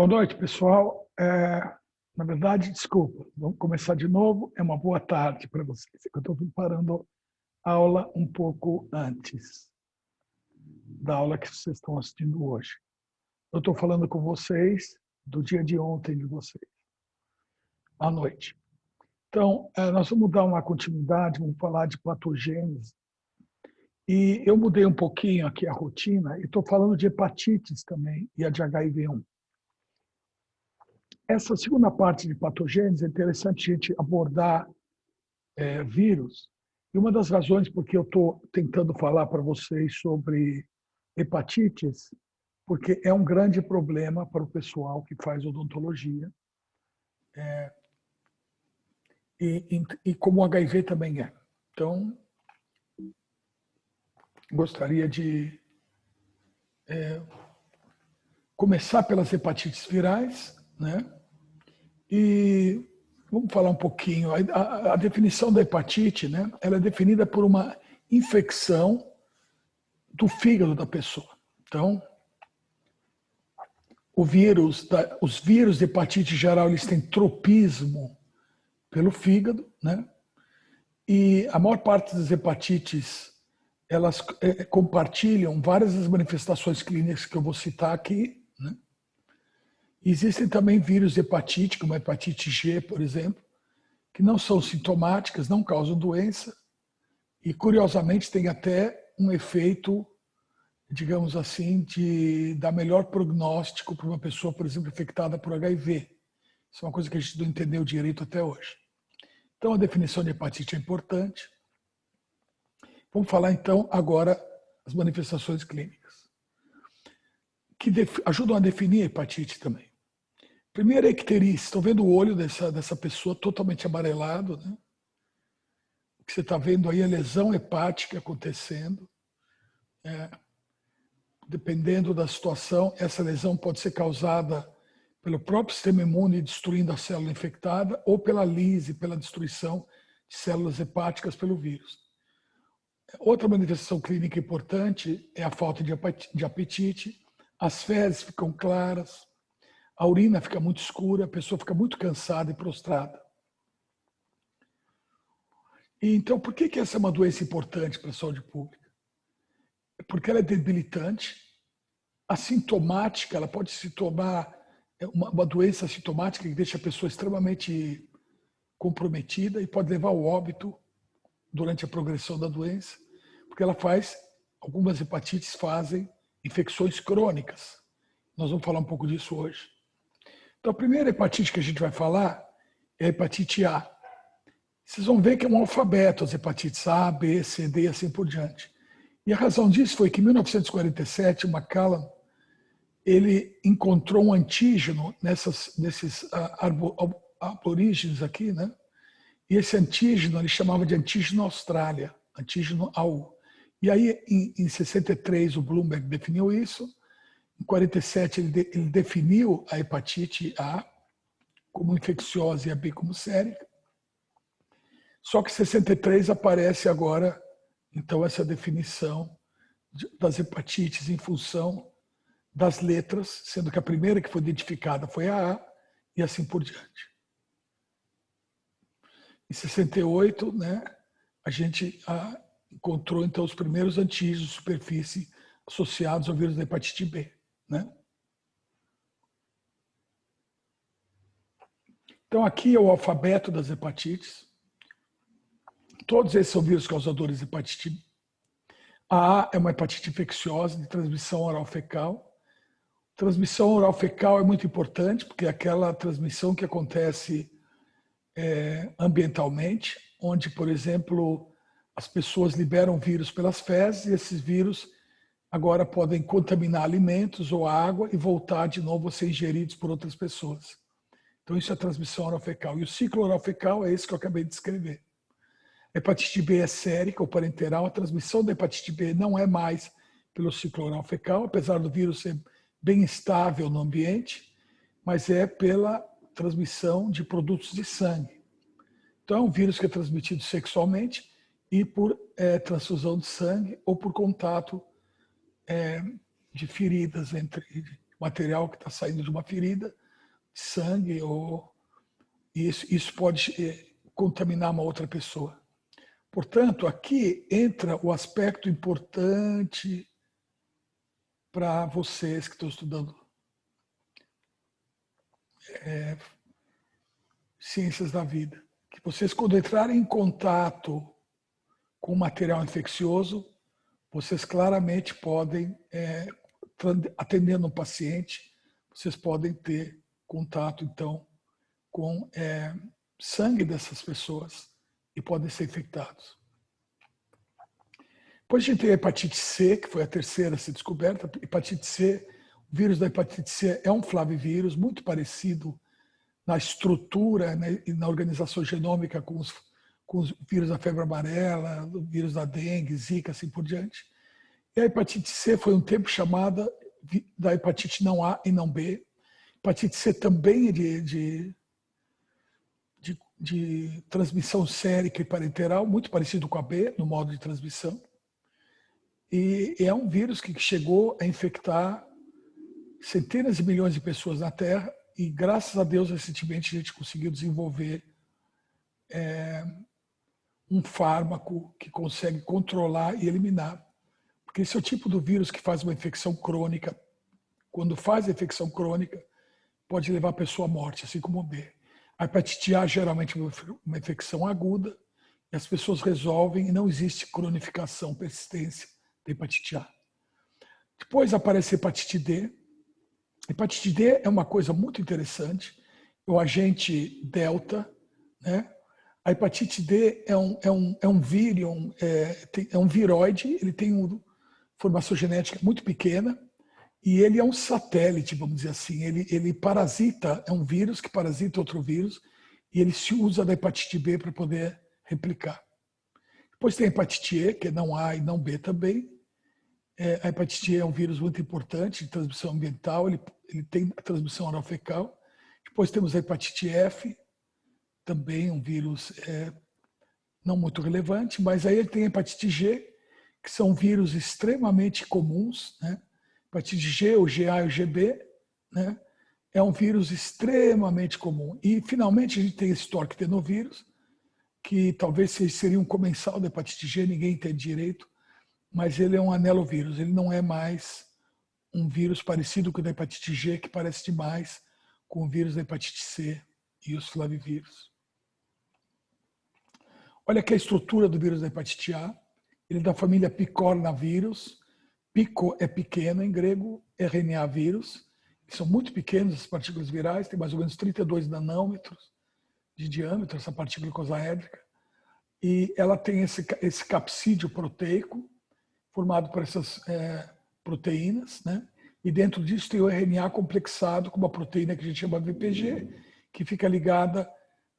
Boa noite, pessoal. Na verdade, desculpa, vamos começar de novo. É uma boa tarde para vocês. Eu estou preparando a aula um pouco antes da aula que vocês estão assistindo hoje. Eu estou falando com vocês do dia de ontem de vocês, à noite. Então, nós vamos dar uma continuidade, vamos falar de patogênese. E eu mudei um pouquinho aqui a rotina e estou falando de hepatites também e a de HIV-1. Essa segunda parte de patogênese é interessante a gente abordar vírus. E uma das razões porque eu estou tentando falar para vocês sobre hepatites, porque é um grande problema para o pessoal que faz odontologia. E como o HIV também é. Então, gostaria de começar pelas hepatites virais, né? E vamos falar um pouquinho. A definição da hepatite, né? Ela é definida por uma infecção do fígado da pessoa. Então, os vírus de hepatite geral, eles têm tropismo pelo fígado, né? E a maior parte das hepatites, elas compartilham várias das manifestações clínicas que eu vou citar aqui, né? Existem também vírus de hepatite, como a hepatite G, por exemplo, que não são sintomáticas, não causam doença e, curiosamente, tem até um efeito, digamos assim, de dar melhor prognóstico para uma pessoa, por exemplo, infectada por HIV. Isso é uma coisa que a gente não entendeu direito até hoje. Então, a definição de hepatite é importante. Vamos falar, então, agora as manifestações clínicas, que ajudam a definir a hepatite também. Primeiro, a icterícia. Estão vendo o olho dessa pessoa totalmente amarelado, né? O que você está vendo aí é lesão hepática acontecendo. Dependendo da situação, essa lesão pode ser causada pelo próprio sistema imune destruindo a célula infectada ou pela lise, pela destruição de células hepáticas pelo vírus. Outra manifestação clínica importante é a falta de apetite, as fezes ficam claras, a urina fica muito escura, a pessoa fica muito cansada e prostrada. E então, por que essa é uma doença importante para a saúde pública? Porque ela é debilitante, assintomática, ela pode se tornar uma doença assintomática que deixa a pessoa extremamente comprometida e pode levar ao óbito durante a progressão da doença, porque algumas hepatites fazem infecções crônicas. Nós vamos falar um pouco disso hoje. Então, a primeira hepatite que a gente vai falar é a hepatite A. Vocês vão ver que é um alfabeto, as hepatites A, B, C, D e assim por diante. E a razão disso foi que em 1947, o McCallum, ele encontrou um antígeno nesses aborígenes aqui, né? E esse antígeno ele chamava de antígeno Austrália, antígeno AU. E aí, em 63, o Bloomberg definiu isso. Em 47, ele definiu a hepatite A como infecciosa e a B como sérica. Só que em 63 aparece agora, então, essa definição das hepatites em função das letras, sendo que a primeira que foi identificada foi a A e assim por diante. Em 68, né, a gente encontrou então os primeiros antígenos de superfície associados ao vírus da hepatite B, né? Então aqui é o alfabeto das hepatites. Todos esses são vírus causadores de hepatite B. A é uma hepatite infecciosa de transmissão oral-fecal. Transmissão oral-fecal é muito importante porque é aquela transmissão que acontece ambientalmente, onde, por exemplo, as pessoas liberam vírus pelas fezes e esses vírus agora podem contaminar alimentos ou água e voltar de novo a ser ingeridos por outras pessoas. Então isso é a transmissão oral-fecal. E o ciclo oral-fecal é esse que eu acabei de descrever. A hepatite B é sérica ou parenteral. A transmissão da hepatite B não é mais pelo ciclo oral-fecal, apesar do vírus ser bem estável no ambiente, mas é pela transmissão de produtos de sangue. Então é um vírus que é transmitido sexualmente e por transfusão de sangue ou por contato de feridas material que está saindo de uma ferida, sangue, e isso pode contaminar uma outra pessoa. Portanto, aqui entra o aspecto importante para vocês que estão estudando ciências da vida. Que vocês, quando entrarem em contato com material infeccioso, vocês claramente podem, atendendo um paciente, vocês podem ter contato, então, com sangue dessas pessoas e podem ser infectados. Depois a gente tem a hepatite C, que foi a terceira a ser descoberta. Hepatite C, o vírus da hepatite C é um flavivírus muito parecido na estrutura, né, e na organização genômica com os vírus da febre amarela, o vírus da dengue, zika, assim por diante. E a hepatite C foi um tempo chamada da hepatite não A e não B. Hepatite C também é de transmissão sérica e parenteral, muito parecido com a B, no modo de transmissão. E é um vírus que chegou a infectar centenas de milhões de pessoas na Terra e, graças a Deus, recentemente a gente conseguiu desenvolver um fármaco que consegue controlar e eliminar. Porque esse é o tipo do vírus que faz uma infecção crônica. Quando faz a infecção crônica, pode levar a pessoa à morte, assim como o B. A hepatite A geralmente é uma infecção aguda e as pessoas resolvem e não existe cronificação, persistência da hepatite A. Depois aparece a hepatite D. Hepatite D é uma coisa muito interessante, é o agente delta, né? A hepatite D é um vírion, é um viroide, ele tem uma formação genética muito pequena e ele é um satélite, vamos dizer assim. Ele parasita, é um vírus que parasita outro vírus e ele se usa da hepatite B para poder replicar. Depois tem a hepatite E, que é não A e não B também. A hepatite E é um vírus muito importante de transmissão ambiental, ele tem transmissão oral-fecal. Depois temos a hepatite F, também um vírus não muito relevante, mas aí ele tem a hepatite G, que são vírus extremamente comuns, né? Hepatite G, o GA e o GB, né? É um vírus extremamente comum. E, finalmente, a gente tem esse torquetenovírus, que talvez seria um comensal da hepatite G, ninguém entende direito, mas ele é um anelovírus, ele não é mais um vírus parecido com o da hepatite G, que parece demais com o vírus da hepatite C e os flavivírus. Olha aqui a estrutura do vírus da hepatite A. Ele é da família picornavírus. Pico é pequeno em grego, RNA vírus. São muito pequenos as partículas virais, tem mais ou menos 32 nanômetros de diâmetro, essa partícula icosaédrica. E ela tem esse capsídeo proteico, formado por essas proteínas, né? E dentro disso tem o RNA complexado com uma proteína que a gente chama VPG, que fica ligada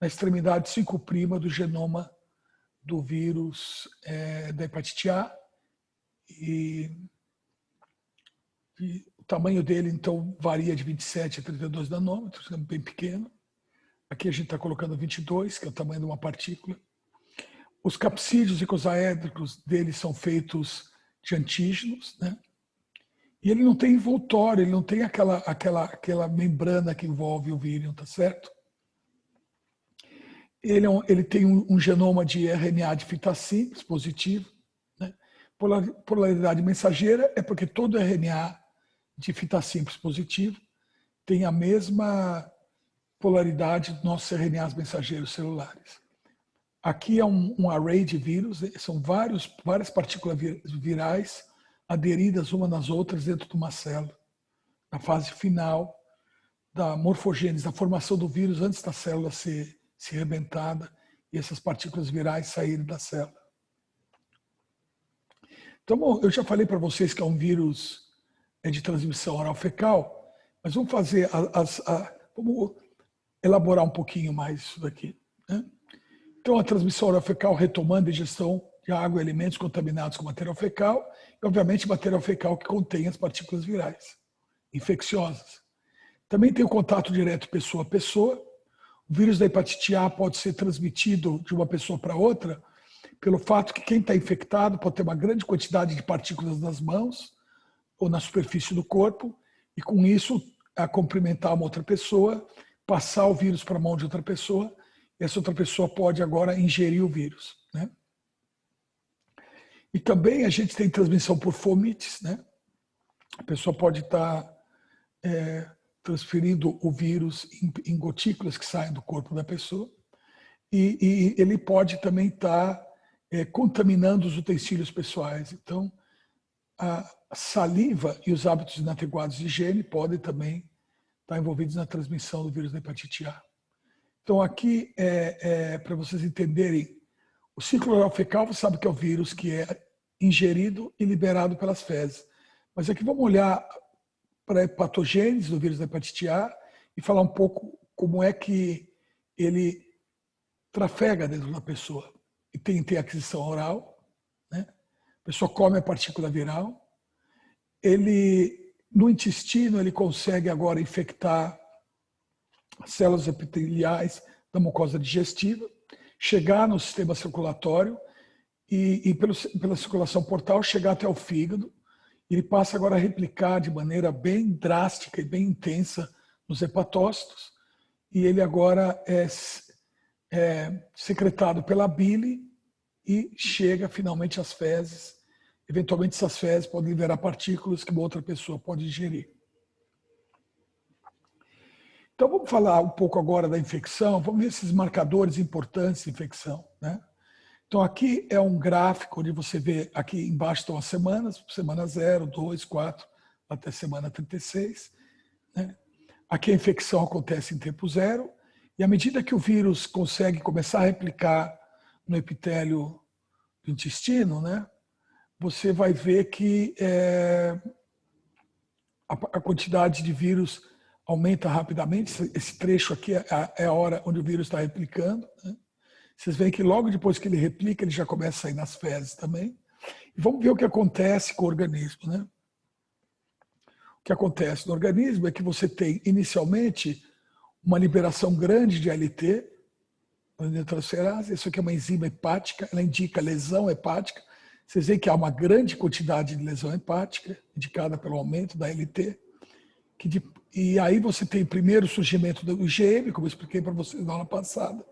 na extremidade 5' do genoma do vírus da hepatite A. E o tamanho dele, então, varia de 27 a 32 nanômetros, é bem pequeno. Aqui a gente está colocando 22, que é o tamanho de uma partícula. Os capsídeos icosaédricos dele são feitos de antígenos, né? E ele não tem envoltório, ele não tem aquela membrana que envolve o vírus, tá certo? Ele tem um genoma de RNA de fita simples, positivo, né? Polaridade mensageira é porque todo RNA de fita simples positivo tem a mesma polaridade dos nossos RNAs mensageiros celulares. Aqui é um array de vírus, são várias partículas virais aderidas umas nas outras dentro de uma célula, na fase final da morfogênese, da formação do vírus antes da célula ser rebentada e essas partículas virais saírem da célula. Então, bom, eu já falei para vocês que é um vírus de transmissão oral-fecal, mas vamos fazer vamos elaborar um pouquinho mais isso daqui, né? Então, a transmissão oral-fecal retomando a ingestão de água e alimentos contaminados com material fecal e, obviamente, material fecal que contém as partículas virais infecciosas. Também tem o contato direto pessoa a pessoa. O vírus da hepatite A pode ser transmitido de uma pessoa para outra pelo fato que quem está infectado pode ter uma grande quantidade de partículas nas mãos ou na superfície do corpo e com isso a cumprimentar uma outra pessoa, passar o vírus para a mão de outra pessoa, e essa outra pessoa pode agora ingerir o vírus, né? E também a gente tem transmissão por fomites, né? A pessoa pode estar transferindo o vírus em gotículas que saem do corpo da pessoa, e ele pode também estar contaminando os utensílios pessoais. Então, a saliva e os hábitos inadequados de higiene podem também estar envolvidos na transmissão do vírus da hepatite A. Então, aqui, para vocês entenderem, o ciclo oral fecal, você sabe que é o vírus que é ingerido e liberado pelas fezes. Mas aqui vamos olhar para a patogênese do vírus da hepatite A e falar um pouco como é que ele trafega dentro da pessoa. E tem aquisição oral, né? A pessoa come a partícula viral. Ele, no intestino, ele consegue agora infectar células epiteliais da mucosa digestiva, chegar no sistema circulatório e pela circulação portal, chegar até o fígado. Ele passa agora a replicar de maneira bem drástica e bem intensa nos hepatócitos, e ele agora é secretado pela bile e chega finalmente às fezes. Eventualmente essas fezes podem liberar partículas que uma outra pessoa pode ingerir. Então vamos falar um pouco agora da infecção, vamos ver esses marcadores importantes de infecção, né? Então aqui é um gráfico onde você vê, aqui embaixo estão as semanas, semana 0, 2, 4, até semana 36. Né? Aqui a infecção acontece em tempo zero, e à medida que o vírus consegue começar a replicar no epitélio do intestino, né, você vai ver que a quantidade de vírus aumenta rapidamente. Esse trecho aqui é a hora onde o vírus está replicando, né? Vocês veem que logo depois que ele replica, ele já começa a sair nas fezes também. E vamos ver o que acontece com o organismo, né? O que acontece no organismo é que você tem, inicialmente, uma liberação grande de ALT, transferase. Isso aqui é uma enzima hepática, ela indica lesão hepática. Vocês veem que há uma grande quantidade de lesão hepática, indicada pelo aumento da ALT. E aí você tem primeiro o surgimento do IgM, como eu expliquei para vocês na aula passada.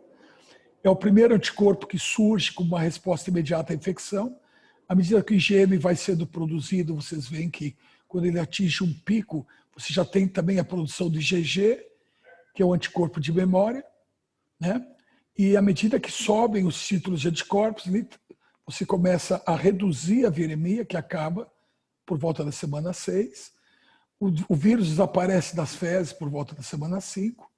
É o primeiro anticorpo que surge com uma resposta imediata à infecção. À medida que o IgM vai sendo produzido, vocês veem que quando ele atinge um pico, você já tem também a produção do IgG, que é o anticorpo de memória, né? E à medida que sobem os títulos de anticorpos, você começa a reduzir a viremia, que acaba por volta da semana 6. O vírus desaparece das fezes por volta da semana 5.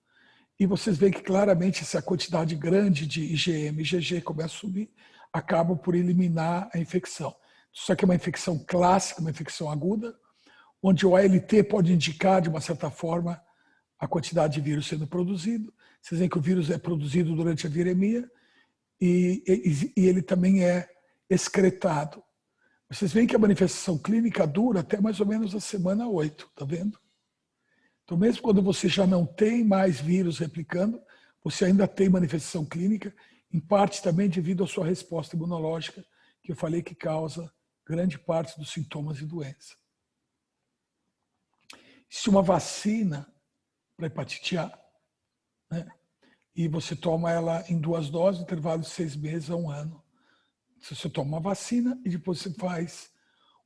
E vocês veem que claramente essa quantidade grande de IgM e IgG começa a subir, acabam por eliminar a infecção. Só que é uma infecção clássica, uma infecção aguda, onde o ALT pode indicar, de uma certa forma, a quantidade de vírus sendo produzido. Vocês veem que o vírus é produzido durante a viremia e ele também é excretado. Vocês veem que a manifestação clínica dura até mais ou menos a semana 8, tá vendo? Então, mesmo quando você já não tem mais vírus replicando, você ainda tem manifestação clínica, em parte também devido à sua resposta imunológica, que eu falei que causa grande parte dos sintomas de doença. Se uma vacina para hepatite A, né, e você toma ela em 2 doses, intervalo de 6 meses a 1 ano. Você toma uma vacina e depois você faz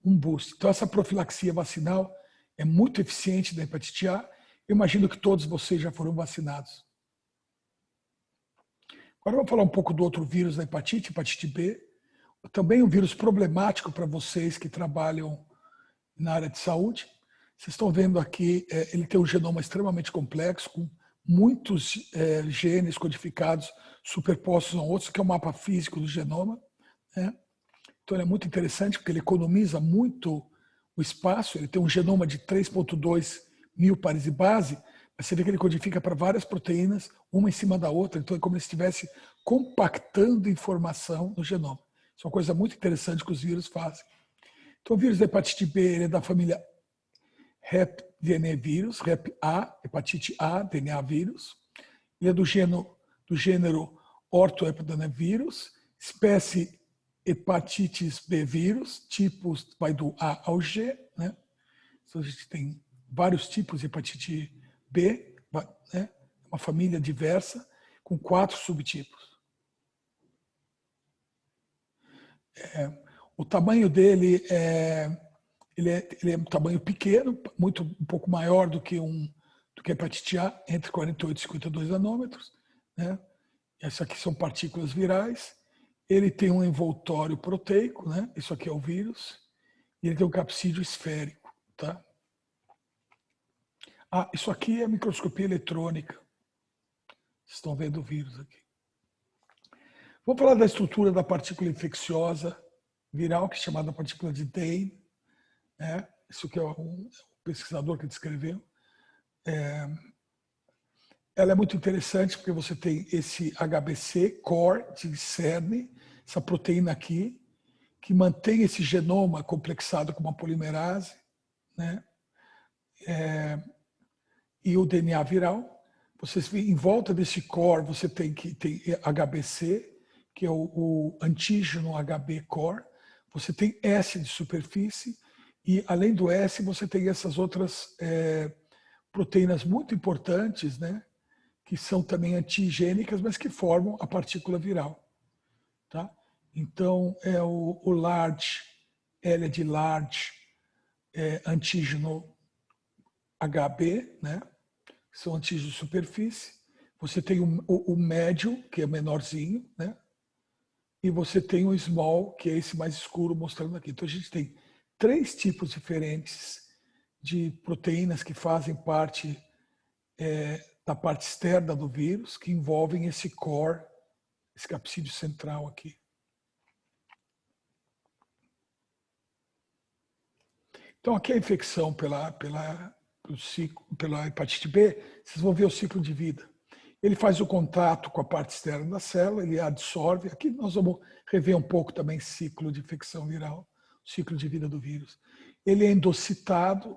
um boost. Então, essa profilaxia vacinal é muito eficiente da hepatite A. Eu imagino que todos vocês já foram vacinados. Agora vamos falar um pouco do outro vírus da hepatite, hepatite B. Também um vírus problemático para vocês que trabalham na área de saúde. Vocês estão vendo aqui, ele tem um genoma extremamente complexo, com muitos genes codificados superpostos a outros, que é o mapa físico do genoma, né? Então ele é muito interessante porque ele economiza muito o espaço. Ele tem um genoma de 3,2 mil pares de base, mas você vê que ele codifica para várias proteínas, uma em cima da outra. Então é como se estivesse compactando informação no genoma. Isso é uma coisa muito interessante que os vírus fazem. Então o vírus da hepatite B ele é da família HepDNA vírus, HepA, hepatite A, DNA vírus. Ele é do gênero orthohepatanavirus, espécie hepatitis B vírus, tipos vai do A ao G, né? Então a gente tem vários tipos de hepatite B, né? Uma família diversa, com 4 subtipos. O tamanho dele ele é um tamanho pequeno, um pouco maior do que a hepatite A, entre 48 e 52 nanômetros, né? Essas aqui são partículas virais. Ele tem um envoltório proteico, né? Isso aqui é o vírus. E ele tem um capsídeo esférico, tá? Ah, isso aqui é microscopia eletrônica. Vocês estão vendo o vírus aqui. Vamos falar da estrutura da partícula infecciosa viral, que é chamada partícula de Dane, né? Isso que é um pesquisador que descreveu. Ela é muito interessante porque você tem esse HBC, core de cerne, essa proteína aqui, que mantém esse genoma complexado com uma polimerase, né? E o DNA viral. Vocês veem, em volta desse core, você tem HBC, que é o antígeno HB core. Você tem S de superfície e, além do S, você tem essas outras proteínas muito importantes, né? Que são também antigênicas, mas que formam a partícula viral. Tá? Então, é o large, L é de large, antígeno HB, né? São antígenos de superfície. Você tem o médio, que é menorzinho, né? E você tem o small, que é esse mais escuro, mostrando aqui. Então, a gente tem 3 tipos diferentes de proteínas que fazem parte da parte externa do vírus, que envolvem esse core, esse capsídeo central aqui. Então, aqui a infecção pela hepatite B, vocês vão ver o ciclo de vida. Ele faz o contato com a parte externa da célula, ele absorve. Aqui nós vamos rever um pouco também ciclo de infecção viral, ciclo de vida do vírus. Ele é endocitado.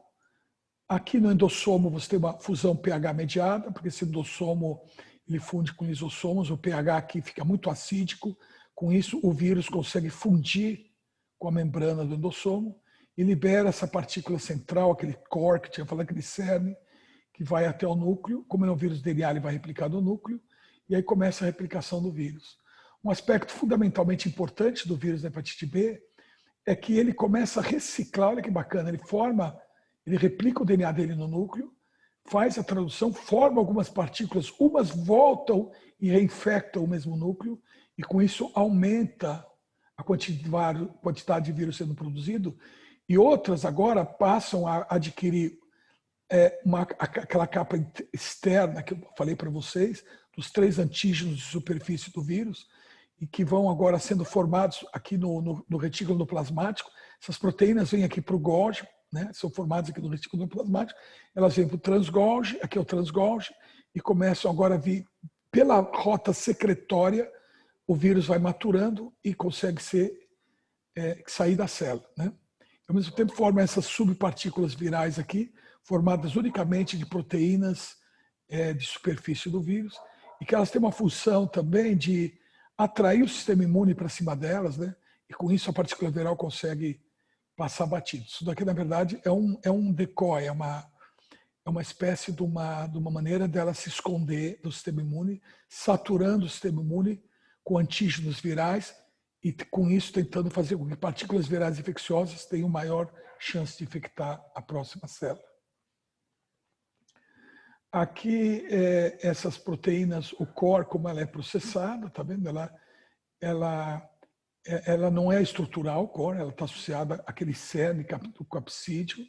Aqui no endossomo você tem uma fusão pH mediada, porque esse endossomo ele funde com lisossomos, o pH aqui fica muito acídico. Com isso, o vírus consegue fundir com a membrana do endossomo e libera essa partícula central, aquele core que tinha falado, aquele cerne, que vai até o núcleo. Como é um vírus DNA, ele vai replicar no núcleo, e aí começa a replicação do vírus. Um aspecto fundamentalmente importante do vírus da hepatite B é que ele começa a reciclar, olha que bacana, ele replica o DNA dele no núcleo, faz a tradução, forma algumas partículas, umas voltam e reinfectam o mesmo núcleo, e com isso aumenta a quantidade de vírus sendo produzido, e outras agora passam a adquirir aquela capa externa que eu falei para vocês, dos 3 antígenos de superfície do vírus, e que vão agora sendo formados aqui no retículo endoplasmático. Essas proteínas vêm aqui para o Golgi, né? São formadas aqui no retículo endoplasmático, elas vêm para o transgolgi, aqui é o transgolgi, e começam agora a vir pela rota secretória, o vírus vai maturando e consegue sair da célula, né? Ao mesmo tempo forma essas subpartículas virais aqui, formadas unicamente de proteínas de superfície do vírus, e que elas têm uma função também de atrair o sistema imune para cima delas, né? E com isso a partícula viral consegue passar batido. Isso daqui, na verdade, é um decoy, é uma espécie de uma maneira dela se esconder do sistema imune, saturando o sistema imune com antígenos virais e com isso tentando fazer com que partículas virais infecciosas tenham maior chance de infectar a próxima célula. Aqui, essas proteínas, o core, como ela é processada, tá vendo? Ela não é estrutural, o core, ela está associada àquele cerne do capsídeo.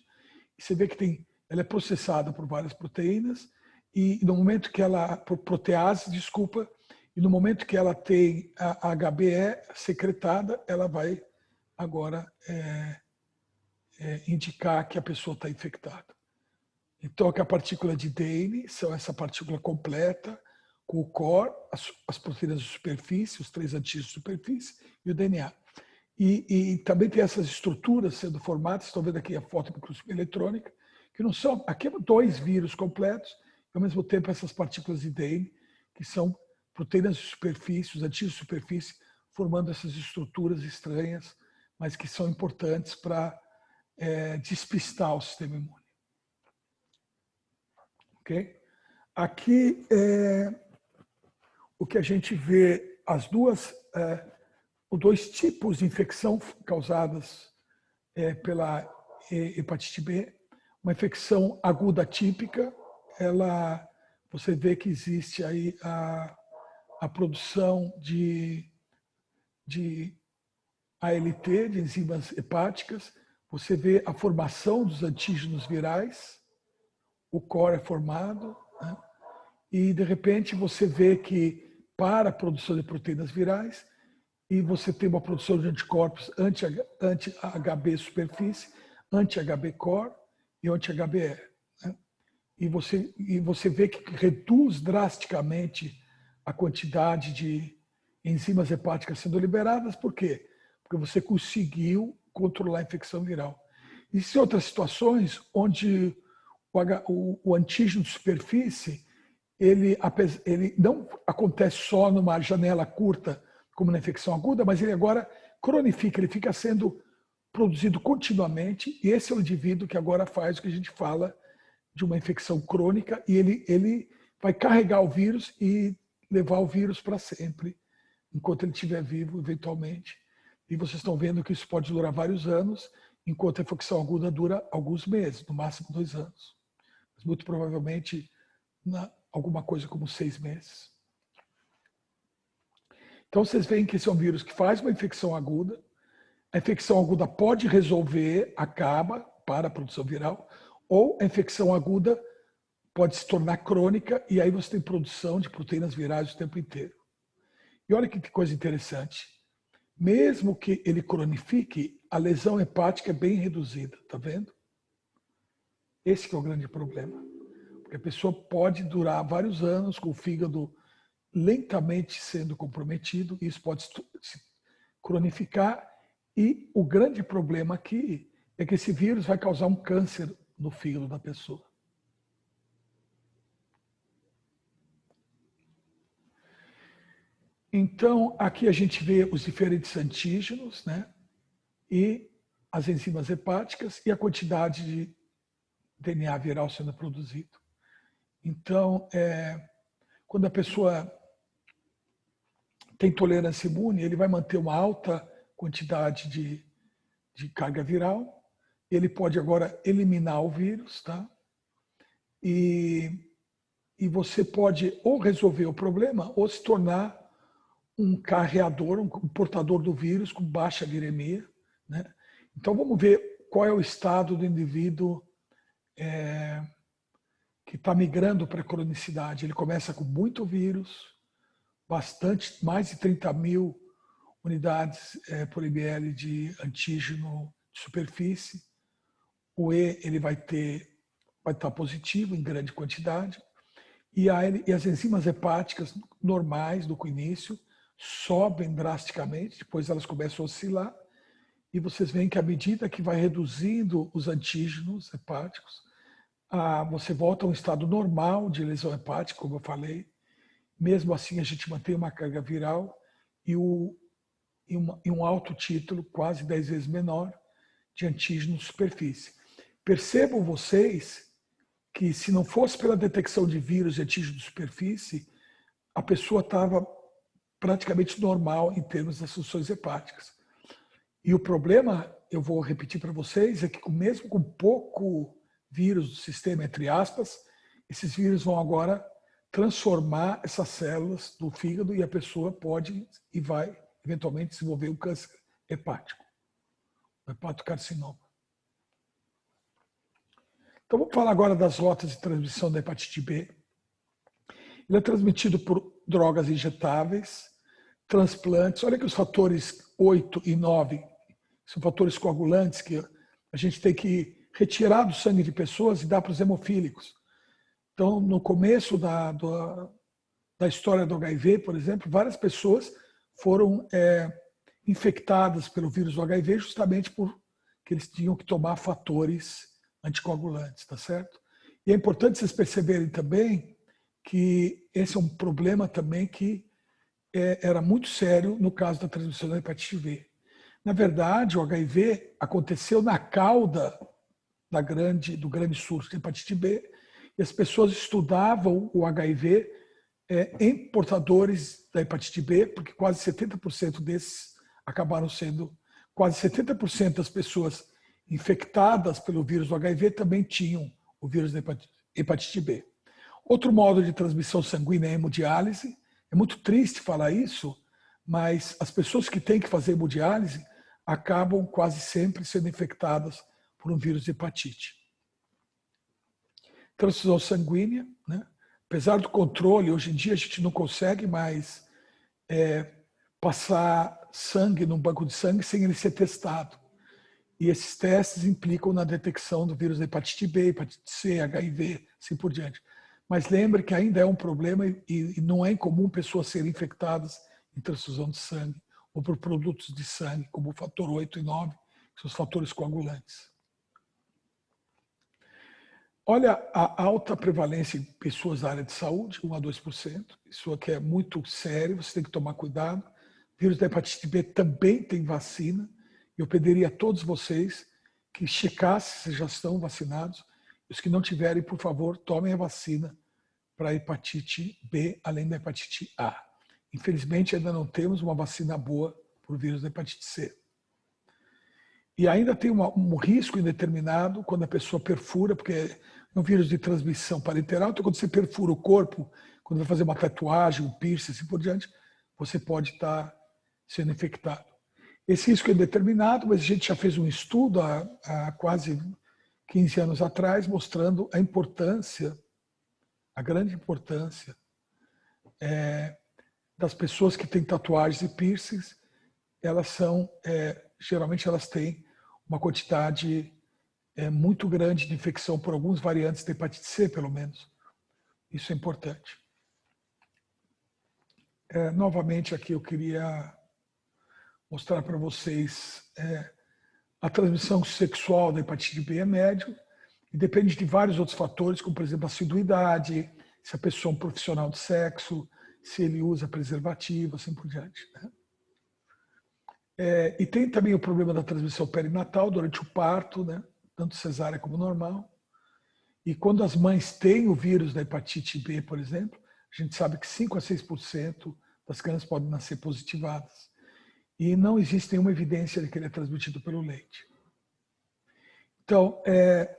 E você vê que ela é processada por várias proteínas e no momento que por protease, desculpa, e no momento que ela tem a HBE secretada, ela vai agora indicar que a pessoa está infectada. Então, aqui a partícula de Dane são essa partícula completa, com o core, as proteínas de superfície, os 3 antígenos de superfície e o DNA. E também tem essas estruturas sendo formadas, estão vendo aqui a foto microscopia eletrônica, que não são, aqui 2 vírus completos, e ao mesmo tempo essas partículas de Dane, que são proteínas de superfície, os antígenos de superfície, formando essas estruturas estranhas, mas que são importantes para despistar o sistema imune. ok? Aqui é o que a gente vê, os dois tipos de infecção causadas pela hepatite B. Uma infecção aguda típica, você vê que existe aí a produção de ALT, de enzimas hepáticas, você vê a formação dos antígenos virais, o core é formado, né? E de repente você vê que para a produção de proteínas virais, e você tem uma produção de anticorpos anti-HB superfície, anti-HB core e anti-HBe. Né? E você vê que reduz drasticamente a quantidade de enzimas hepáticas sendo liberadas. Por quê? Porque você conseguiu controlar a infecção viral. Existem outras situações onde o antígeno de superfície ele não acontece só numa janela curta, como na infecção aguda, mas ele agora cronifica, ele fica sendo produzido continuamente, e esse é o indivíduo que agora faz o que a gente fala de uma infecção crônica, e ele vai carregar o vírus e levar o vírus para sempre, enquanto ele estiver vivo, eventualmente. E vocês estão vendo que isso pode durar vários anos, enquanto a infecção aguda dura alguns meses, no máximo 2 anos. Mas muito provavelmente alguma coisa como 6 meses. Então vocês veem que esse é um vírus que faz uma infecção aguda. A infecção aguda pode resolver, acaba para a produção viral, ou a infecção aguda pode se tornar crônica e aí você tem produção de proteínas virais o tempo inteiro. E olha que coisa interessante. Mesmo que ele cronifique, a lesão hepática é bem reduzida, tá vendo? Esse que é o grande problema. Porque a pessoa pode durar vários anos com o fígado lentamente sendo comprometido, e isso pode se cronificar, e o grande problema aqui é que esse vírus vai causar um câncer no fígado da pessoa. Então, aqui a gente vê os diferentes antígenos, né? E as enzimas hepáticas e a quantidade de DNA viral sendo produzido. Então, quando a pessoa tem tolerância imune, ele vai manter uma alta quantidade de carga viral. Ele pode agora eliminar o vírus, tá? E você pode ou resolver o problema ou se tornar um carreador, um portador do vírus com baixa viremia, né? Então vamos ver qual é o estado do indivíduo que está migrando para a cronicidade. Ele começa com muito vírus, bastante, mais de 30.000 unidades por ml de antígeno de superfície. O E ele vai estar positivo em grande quantidade. E as enzimas hepáticas normais do início sobem drasticamente, depois elas começam a oscilar. E vocês veem que à medida que vai reduzindo os antígenos hepáticos, você volta a um estado normal de lesão hepática, como eu falei. Mesmo assim, a gente mantém uma carga viral e um alto título, quase 10 vezes menor, de antígeno de superfície. Percebam vocês que, se não fosse pela detecção de vírus e antígeno de superfície, a pessoa estava praticamente normal em termos das funções hepáticas. E o problema, eu vou repetir para vocês, é que mesmo com pouco vírus do sistema, entre aspas, esses vírus vão agora transformar essas células do fígado e a pessoa pode e vai eventualmente desenvolver um câncer hepático, um hepatocarcinoma. Então vamos falar agora das rotas de transmissão da hepatite B. Ele é transmitido por drogas injetáveis, transplantes. Olha que os fatores 8 e 9 são fatores coagulantes que a gente tem que retirar do sangue de pessoas e dar para os hemofílicos. Então, no começo da história do HIV, por exemplo, várias pessoas foram infectadas pelo vírus do HIV justamente porque eles tinham que tomar fatores anticoagulantes, tá certo? E é importante vocês perceberem também que esse é um problema também que era muito sério no caso da transmissão da hepatite B. Na verdade, o HIV aconteceu na cauda do grande surto de hepatite B, E as pessoas estudavam o HIV em portadores da hepatite B, porque quase 70% desses acabaram sendo, quase 70% das pessoas infectadas pelo vírus do HIV também tinham o vírus da hepatite B. Outro modo de transmissão sanguínea é a hemodiálise. É muito triste falar isso, mas as pessoas que têm que fazer hemodiálise acabam quase sempre sendo infectadas por um vírus de hepatite. Transfusão sanguínea, né? Apesar do controle, hoje em dia a gente não consegue mais passar sangue num banco de sangue sem ele ser testado. E esses testes implicam na detecção do vírus da hepatite B, hepatite C, HIV, assim por diante. Mas lembre que ainda é um problema e não é incomum pessoas serem infectadas em transfusão de sangue ou por produtos de sangue, como o fator 8 e 9, que são os fatores coagulantes. Olha a alta prevalência em pessoas da área de saúde, 1 a 2%. Isso aqui é muito sério, você tem que tomar cuidado. O vírus da hepatite B também tem vacina. Eu pediria a todos vocês que checassem se já estão vacinados. Os que não tiverem, por favor, tomem a vacina para a hepatite B, além da hepatite A. Infelizmente, ainda não temos uma vacina boa para o vírus da hepatite C. E ainda tem um risco indeterminado quando a pessoa perfura, porque é um vírus de transmissão parenteral. Então, quando você perfura o corpo, quando vai fazer uma tatuagem, um piercing, assim por diante, você pode estar sendo infectado. Esse risco é indeterminado, mas a gente já fez um estudo há quase 15 anos atrás, mostrando a importância, a grande importância das pessoas que têm tatuagens e piercings. Elas são, geralmente elas têm uma quantidade muito grande de infecção por alguns variantes da hepatite C, pelo menos. Isso é importante. Novamente aqui eu queria mostrar para vocês a transmissão sexual da hepatite B é médio e depende de vários outros fatores, como por exemplo a assiduidade, se a pessoa é um profissional de sexo, se ele usa preservativo, assim por diante, né? E tem também o problema da transmissão perinatal durante o parto, né? Tanto cesárea como normal. E quando as mães têm o vírus da hepatite B, por exemplo, a gente sabe que 5 a 6% das crianças podem nascer positivadas. E não existe nenhuma evidência de que ele é transmitido pelo leite. Então,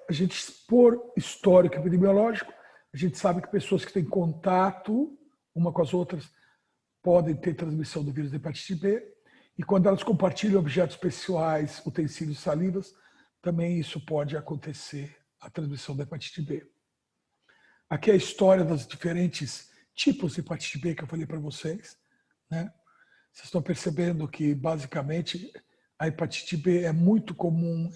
a gente, por histórico epidemiológico, a gente sabe que pessoas que têm contato uma com as outras podem ter transmissão do vírus da hepatite B. E quando elas compartilham objetos pessoais, utensílios, salivas, também isso pode acontecer, a transmissão da hepatite B. Aqui é a história dos diferentes tipos de hepatite B que eu falei para vocês, né? Vocês estão percebendo que, basicamente, a hepatite B é muito comum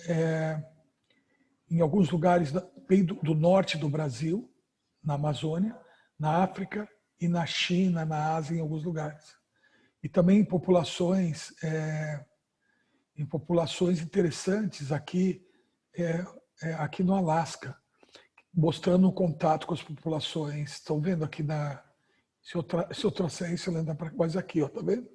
em alguns lugares bem do norte do Brasil, na Amazônia, na África e na China, na Ásia, em alguns lugares. E também em populações interessantes aqui, aqui no Alasca, mostrando um contato com as populações. Estão vendo aqui se eu trouxer isso, ele anda para quase aqui, ó, tá vendo?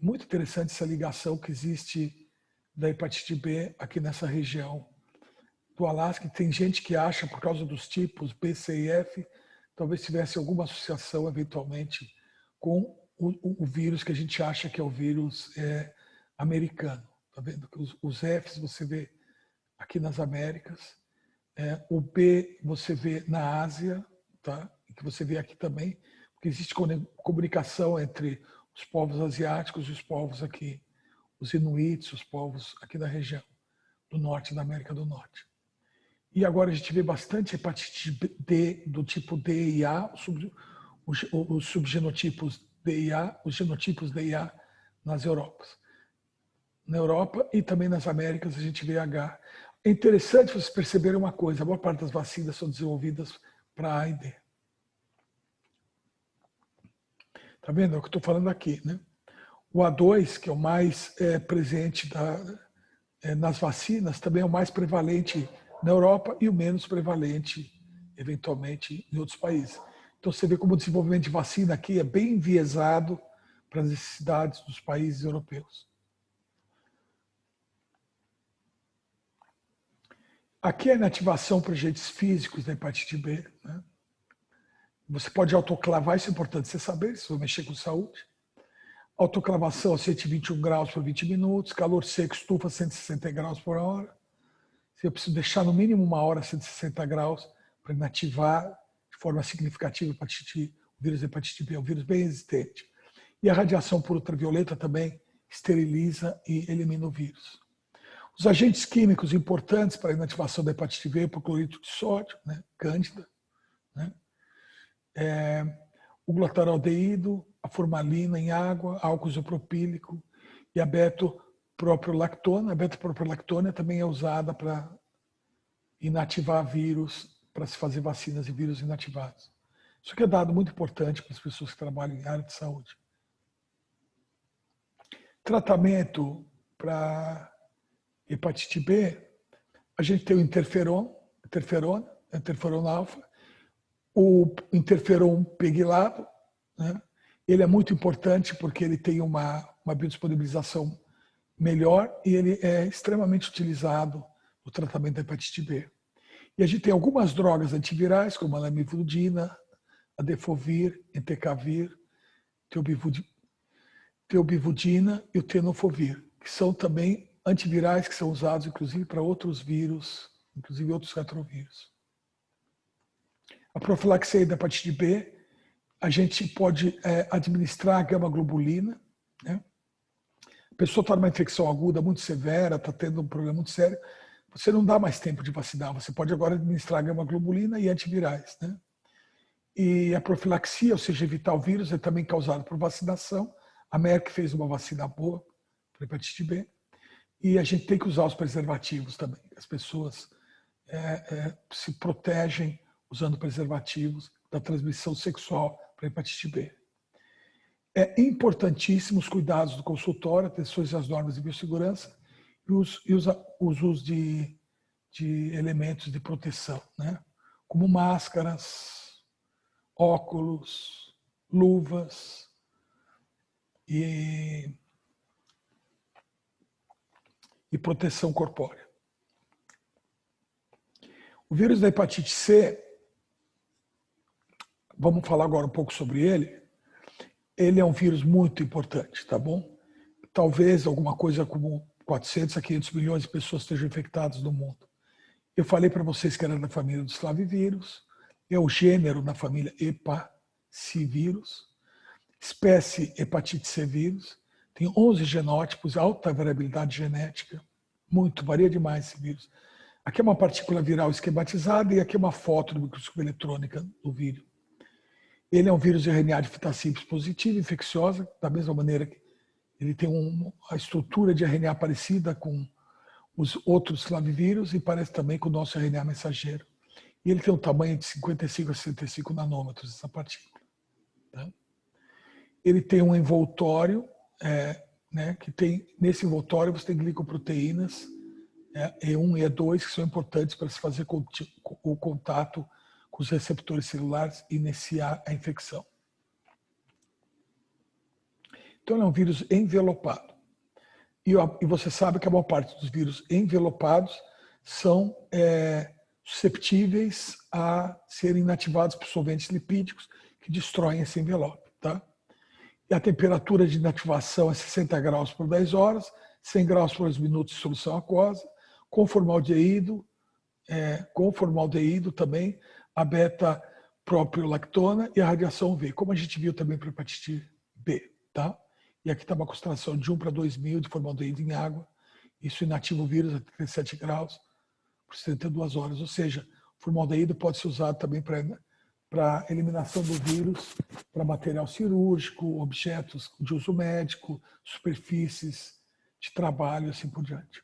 Muito interessante essa ligação que existe da hepatite B aqui nessa região do Alasca. Tem gente que acha, por causa dos tipos B, C e F, talvez tivesse alguma associação, eventualmente, com o vírus que a gente acha que é o vírus americano. Tá vendo? Os Fs você vê aqui nas Américas, o B você vê na Ásia, tá? Que você vê aqui também, porque existe comunicação entre os povos asiáticos e os povos aqui, os inuits, os povos aqui da região do norte, da América do Norte. E agora a gente vê bastante hepatite D do tipo D e A, os subgenotipos D e A, os genotipos D e A nas Europas. Na Europa e também nas Américas a gente vê H. É interessante vocês perceberem uma coisa, a maior parte das vacinas são desenvolvidas para A e D. Tá vendo? É o que eu estou falando aqui, né? O A2, que é o mais presente nas vacinas, também é o mais prevalente na Europa e o menos prevalente, eventualmente, em outros países. Então, você vê como o desenvolvimento de vacina aqui é bem enviesado para as necessidades dos países europeus. Aqui é a inativação para agentes físicos da hepatite B. Né? Você pode autoclavar, isso é importante você saber, se for mexer com saúde. Autoclavação a 121 graus por 20 minutos, calor seco, estufa 160 graus por hora. Eu preciso deixar no mínimo 1 hora a 160 graus para inativar de forma significativa o vírus da hepatite B, é um vírus bem resistente. E a radiação por ultravioleta também esteriliza e elimina o vírus. Os agentes químicos importantes para a inativação da hepatite B, o cloreto de sódio, né, cândida, né, o glutaroaldeído, a formalina em água, álcool isopropílico e a beta-propiolactona. A beta-propiolactona também é usada para inativar vírus, para se fazer vacinas de vírus inativados. Isso aqui é dado muito importante para as pessoas que trabalham em área de saúde. Tratamento para hepatite B, a gente tem o interferona alfa, o interferon pegilado, né? Ele é muito importante porque ele tem uma biodisponibilização melhor e ele é extremamente utilizado no tratamento da hepatite B. E a gente tem algumas drogas antivirais, como a lamivudina, a defovir, entecavir, teobivudina e o tenofovir, que são também antivirais que são usados, inclusive, para outros vírus, inclusive outros retrovírus. A profilaxia da hepatite B, a gente pode administrar a gama-globulina, né? A pessoa está numa infecção aguda muito severa, está tendo um problema muito sério, você não dá mais tempo de vacinar, você pode agora administrar a gama-globulina e antivirais, né? E a profilaxia, ou seja, evitar o vírus, é também causada por vacinação. A Merck fez uma vacina boa para hepatite B. E a gente tem que usar os preservativos também. As pessoas se protegem usando preservativos da transmissão sexual para hepatite B. É importantíssimo os cuidados do consultório, atenções às normas de biossegurança e os usos de elementos de proteção, né? Como máscaras, óculos, luvas e proteção corpórea. O vírus da hepatite C, vamos falar agora um pouco sobre ele. Ele é um vírus muito importante, tá bom? Talvez alguma coisa como 400 a 500 milhões de pessoas estejam infectadas no mundo. Eu falei para vocês que era da família dos flavivírus, é o gênero na família Hepacivírus, espécie hepatite C vírus, tem 11 genótipos, alta variabilidade genética, varia demais esse vírus. Aqui é uma partícula viral esquematizada e aqui é uma foto do microscópio eletrônica do vírus. Ele é um vírus de RNA de fita simples positiva, infecciosa, da mesma maneira que ele tem a estrutura de RNA parecida com os outros flavivírus e parece também com o nosso RNA mensageiro. E ele tem um tamanho de 55 a 65 nanômetros, essa partícula. Tá? Ele tem um envoltório, né, que tem, nesse envoltório você tem glicoproteínas E1 e E2, que são importantes para se fazer o contato com os receptores celulares e iniciar a infecção. Então, ele é um vírus envelopado. E você sabe que a maior parte dos vírus envelopados são susceptíveis a serem inativados por solventes lipídicos que destroem esse envelope. Tá? E a temperatura de inativação é 60 graus por 10 horas, 100 graus por 2 minutos de solução aquosa, com formaldeído também, a beta-propiolactona e a radiação UV, como a gente viu também para a hepatite B. Tá? E aqui está uma concentração de 1 para 2.000 de formaldeído em água. Isso inativa o vírus a 37 graus por 72 horas. Ou seja, o formaldeído pode ser usado também para eliminação do vírus, para material cirúrgico, objetos de uso médico, superfícies de trabalho, assim por diante.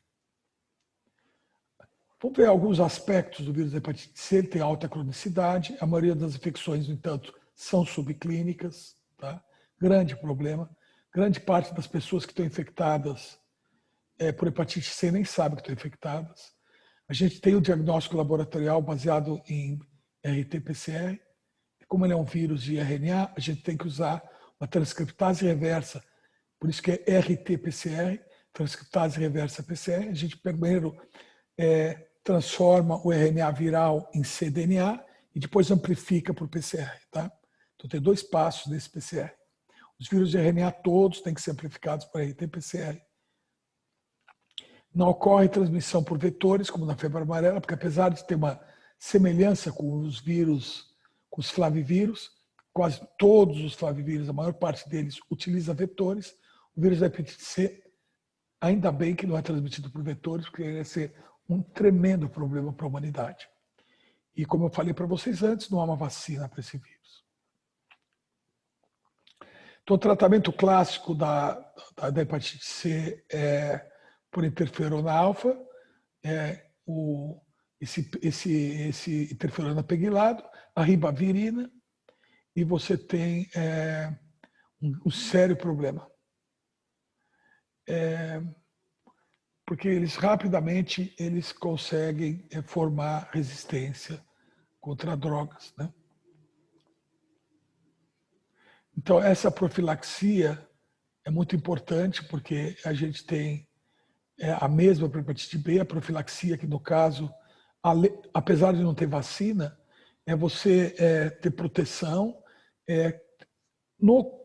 Vamos ver alguns aspectos do vírus da hepatite C. Ele tem alta cronicidade. A maioria das infecções, no entanto, são subclínicas. Tá? Grande problema. Grande parte das pessoas que estão infectadas por hepatite C nem sabem que estão infectadas. A gente tem o diagnóstico laboratorial baseado em RT-PCR. Como ele é um vírus de RNA, a gente tem que usar uma transcriptase reversa. Por isso que é RT-PCR, transcriptase reversa PCR. A gente primeiro transforma o RNA viral em cDNA e depois amplifica por PCR. Tá? Então, tem 2 passos nesse PCR. Os vírus de RNA todos têm que ser amplificados por RT-PCR. Não ocorre transmissão por vetores, como na febre amarela, porque apesar de ter uma semelhança com os vírus, com os flavivírus, quase todos os flavivírus, a maior parte deles utiliza vetores. O vírus da hepatite C, ainda bem que não é transmitido por vetores, porque ele ia ser um tremendo problema para a humanidade. E como eu falei para vocês antes, não há uma vacina para esse vírus. Então, o tratamento clássico da hepatite C é por interferona alfa, esse interferona pegilado, a ribavirina, e você tem um sério problema. Porque eles rapidamente conseguem formar resistência contra drogas, né? Então, essa profilaxia é muito importante porque a gente tem a mesma para a hepatite B, a profilaxia, que no caso, apesar de não ter vacina, é você ter proteção, no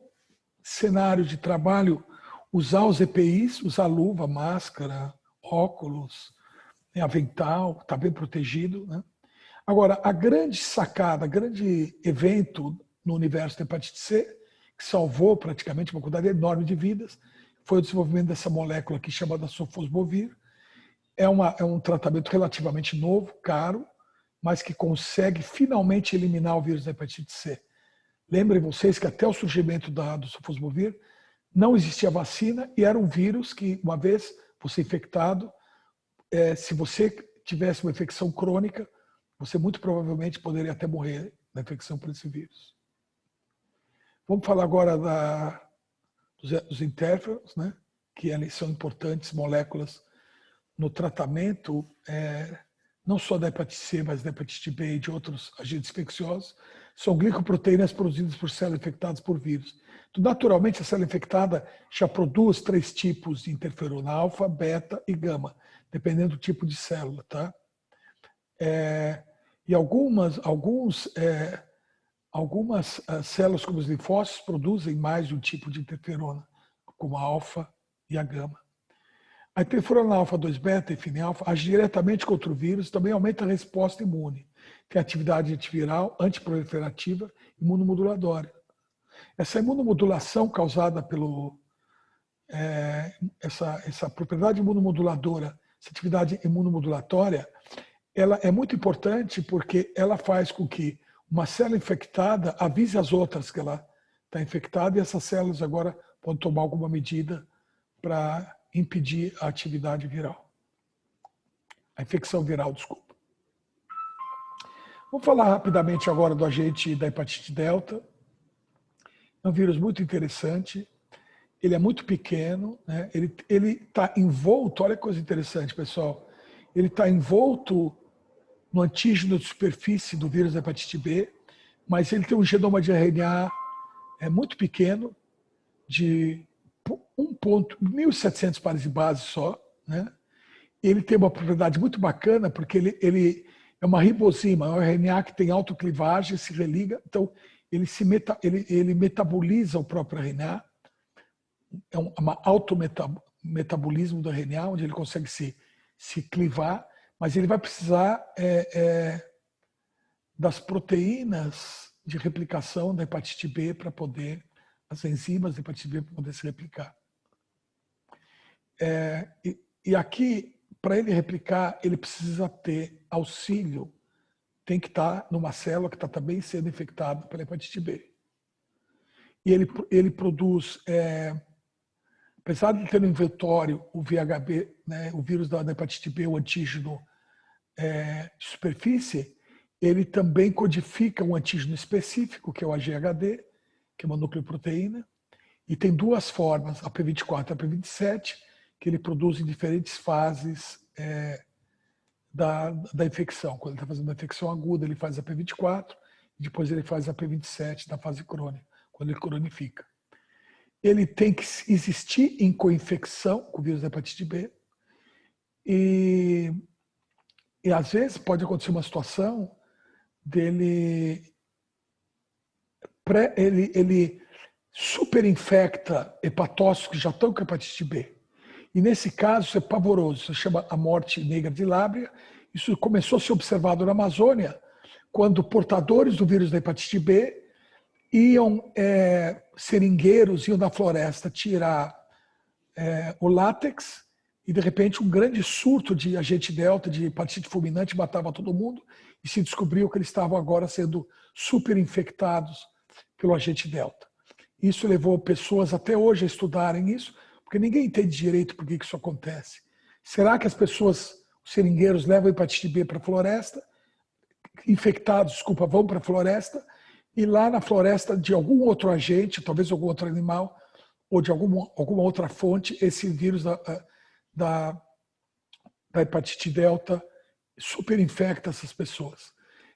cenário de trabalho, usar os EPIs, usar luva, máscara, óculos, avental, está bem protegido, né? Agora, a grande sacada, grande evento no universo da hepatite C, que salvou praticamente uma quantidade enorme de vidas, foi o desenvolvimento dessa molécula aqui chamada sofosbuvir. É um tratamento relativamente novo, caro, mas que consegue finalmente eliminar o vírus da hepatite C. Lembrem vocês que até o surgimento do sofosbuvir não existia vacina e era um vírus que, uma vez você infectado, se você tivesse uma infecção crônica, você muito provavelmente poderia até morrer da infecção por esse vírus. Vamos falar agora dos interferons, né? Que eles são importantes moléculas no tratamento, não só da hepatite C, mas da hepatite B e de outros agentes infecciosos. São glicoproteínas produzidas por células infectadas por vírus. Então, naturalmente, a célula infectada já produz 3 tipos de interferona, alfa, beta e gama, dependendo do tipo de célula, tá? E algumas células, como os linfócitos, produzem mais de um tipo de interferona, como a alfa e a gama. A interferona alfa-2 beta e FIN-alfa age diretamente contra o vírus, também aumenta a resposta imune. Tem atividade antiviral, antiproliferativa e imunomoduladora. Essa imunomodulação causada pelo essa propriedade imunomoduladora, essa atividade imunomodulatória, ela é muito importante porque ela faz com que uma célula infectada avise as outras que ela está infectada e essas células agora podem tomar alguma medida para impedir a atividade viral. A infecção viral, desculpa. Vamos falar rapidamente agora do agente da hepatite delta. É um vírus muito interessante. Ele é muito pequeno, né? Ele está envolto, olha que coisa interessante, pessoal. Ele está envolto no antígeno de superfície do vírus da hepatite B, mas ele tem um genoma de RNA muito pequeno, de 1.700 pares de base só, né? Ele tem uma propriedade muito bacana, porque ele é uma ribosima, é um RNA que tem autoclivagem, se religa, então ele metaboliza o próprio RNA, é um autometabolismo do RNA, onde ele consegue se clivar, mas ele vai precisar das proteínas de replicação da hepatite B para poder, as enzimas da hepatite B para poder se replicar. E aqui, para ele replicar, ele precisa ter auxílio, tem que estar numa célula que está também sendo infectada pela hepatite B. E ele produz, apesar de ter no inventório o VHB, né, o vírus da hepatite B, o antígeno de superfície, ele também codifica um antígeno específico, que é o AGHD, que é uma nucleoproteína, e tem 2 formas, a P24 e a P27, que ele produz em diferentes fases da infecção. Quando ele está fazendo uma infecção aguda, ele faz a P24, e depois ele faz a P27 na fase crônica, quando ele cronifica. Ele tem que existir em coinfecção com o vírus da hepatite B, e E às vezes pode acontecer uma situação dele ele superinfecta hepatócitos que já estão com hepatite B. E nesse caso, isso é pavoroso, isso se chama a morte negra de Lábrea. Isso começou a ser observado na Amazônia, quando portadores do vírus da hepatite B iam, seringueiros, iam na floresta tirar o látex e, de repente, um grande surto de agente delta, de hepatite fulminante, matava todo mundo e se descobriu que eles estavam agora sendo superinfectados pelo agente delta. Isso levou pessoas até hoje a estudarem isso, porque ninguém entende direito por que isso acontece. Será que as pessoas, os seringueiros, levam hepatite B para a floresta, infectados, desculpa, vão para a floresta, e lá na floresta de algum outro agente, talvez algum outro animal, ou de alguma outra fonte, esse vírus da hepatite delta superinfecta essas pessoas.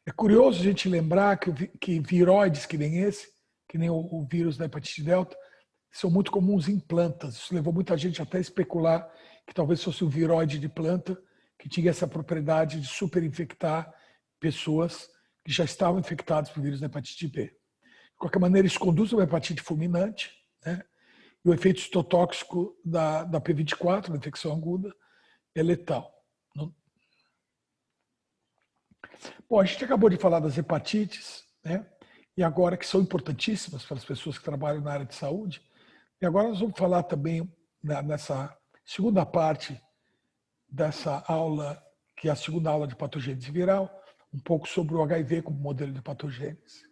É curioso a gente lembrar que viróides que nem esse, que nem o vírus da hepatite delta, são muito comuns em plantas. Isso levou muita gente até a especular que talvez fosse um viróide de planta que tinha essa propriedade de superinfectar pessoas que já estavam infectadas por vírus da hepatite B. De qualquer maneira, isso conduz a uma hepatite fulminante, né? E o efeito citotóxico da P24, da infecção aguda, é letal. Bom, a gente acabou de falar das hepatites, né? E agora que são importantíssimas para as pessoas que trabalham na área de saúde. E agora nós vamos falar também, nessa segunda parte dessa aula, que é a segunda aula de patogênese viral, um pouco sobre o HIV como modelo de patogênese.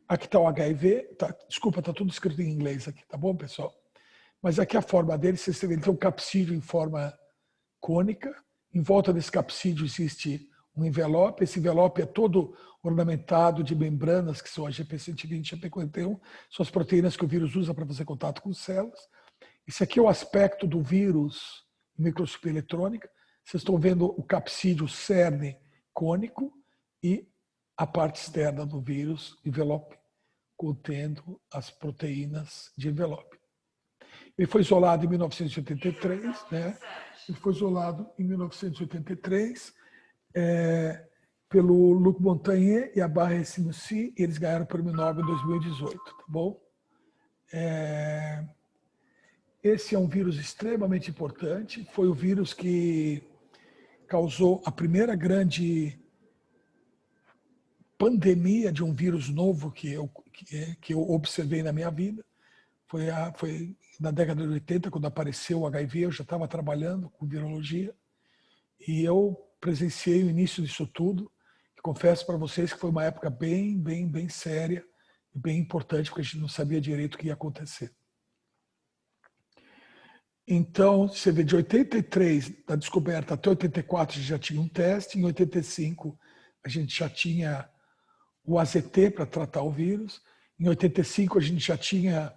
Aqui está o HIV, desculpa, está tudo escrito em inglês aqui, tá bom, pessoal? Mas aqui a forma dele, vocês têm, ele tem um capsídeo em forma cônica, em volta desse capsídeo existe um envelope, esse envelope é todo ornamentado de membranas, que são a GP120 e a GP41, são as proteínas que o vírus usa para fazer contato com células. Esse aqui é o aspecto do vírus em microscopia eletrônica. Vocês estão vendo o capsídeo cerne cônico e a parte externa do vírus, envelope, contendo as proteínas de envelope. Ele foi isolado em 1983, né? Ele foi isolado em 1983 pelo Luc Montagnier e a Barre Sinuci, e eles ganharam o Prêmio Nobel em 2018, tá bom? Esse é um vírus extremamente importante, foi o vírus que causou a primeira grande pandemia de um vírus novo que eu observei na minha vida. Foi na década de 80, quando apareceu o HIV, eu já estava trabalhando com virologia e eu presenciei o início disso tudo. E confesso para vocês que foi uma época bem séria e bem importante, porque a gente não sabia direito o que ia acontecer. Então, você vê, de 83, da descoberta até 84, a gente já tinha um teste. Em 85, a gente já tinha o AZT para tratar o vírus. Em 85, a gente já tinha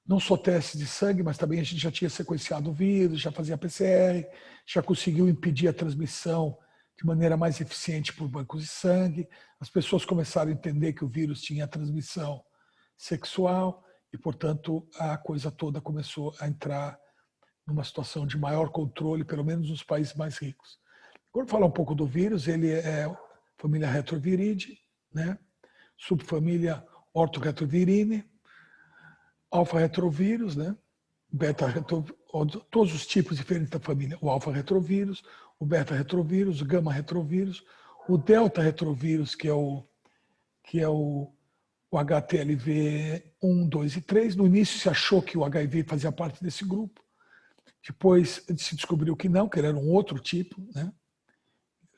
não só testes de sangue, mas também a gente já tinha sequenciado o vírus, já fazia PCR, já conseguiu impedir a transmissão de maneira mais eficiente por bancos de sangue. As pessoas começaram a entender que o vírus tinha transmissão sexual e, portanto, a coisa toda começou a entrar numa situação de maior controle, pelo menos nos países mais ricos. Quando falar um pouco do vírus, ele é família Retroviridae, né? Subfamília Orthoretrovirinae, alfa-retrovírus, né? Todos os tipos diferentes da família. O alfa-retrovírus, o beta-retrovírus, o gama-retrovírus, o delta-retrovírus, que é o HTLV 1, 2 e 3. No início se achou que o HIV fazia parte desse grupo. Depois se descobriu que não, que ele era um outro tipo, né?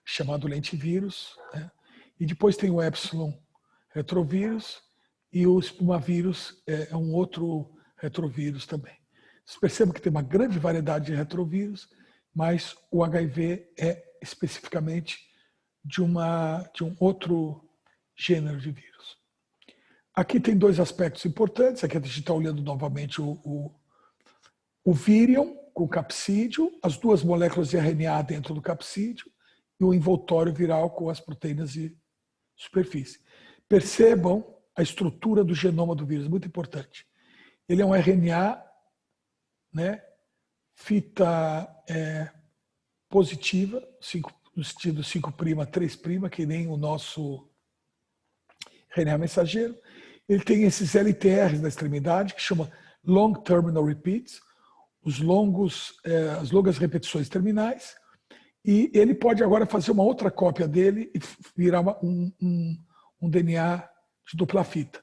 Chamado lentivírus, né? E depois tem o epsilon retrovírus e o espumavírus é um outro retrovírus também. Vocês percebem que tem uma grande variedade de retrovírus, mas o HIV é especificamente de um outro gênero de vírus. Aqui tem dois aspectos importantes. Aqui a gente está olhando novamente o vírion com capsídeo, as duas moléculas de RNA dentro do capsídeo e o envoltório viral com as proteínas de superfície. Percebam a estrutura do genoma do vírus, muito importante. Ele é um RNA, né, fita positiva, no sentido 5', 3', que nem o nosso RNA mensageiro. Ele tem esses LTRs na extremidade, que chama Long Terminal Repeats, as longas repetições terminais, e ele pode agora fazer uma outra cópia dele e virar um DNA de dupla fita.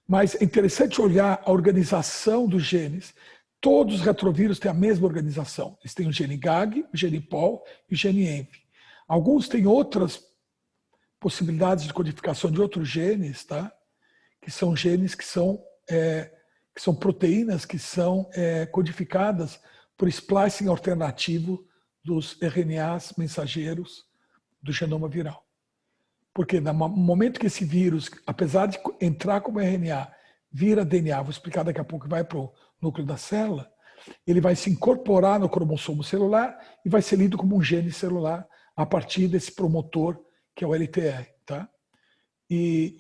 Mas é interessante olhar a organização dos genes. Todos os retrovírus têm a mesma organização. Eles têm o gene GAG, o gene POL e o gene ENV. Alguns têm outras possibilidades de codificação de outros genes, tá? Que são genes que são proteínas que são codificadas por splicing alternativo dos RNAs mensageiros do genoma viral. Porque no momento que esse vírus, apesar de entrar como RNA, vira DNA, vou explicar daqui a pouco, vai para o núcleo da célula, ele vai se incorporar no cromossomo celular e vai ser lido como um gene celular a partir desse promotor que é o LTR. Tá? E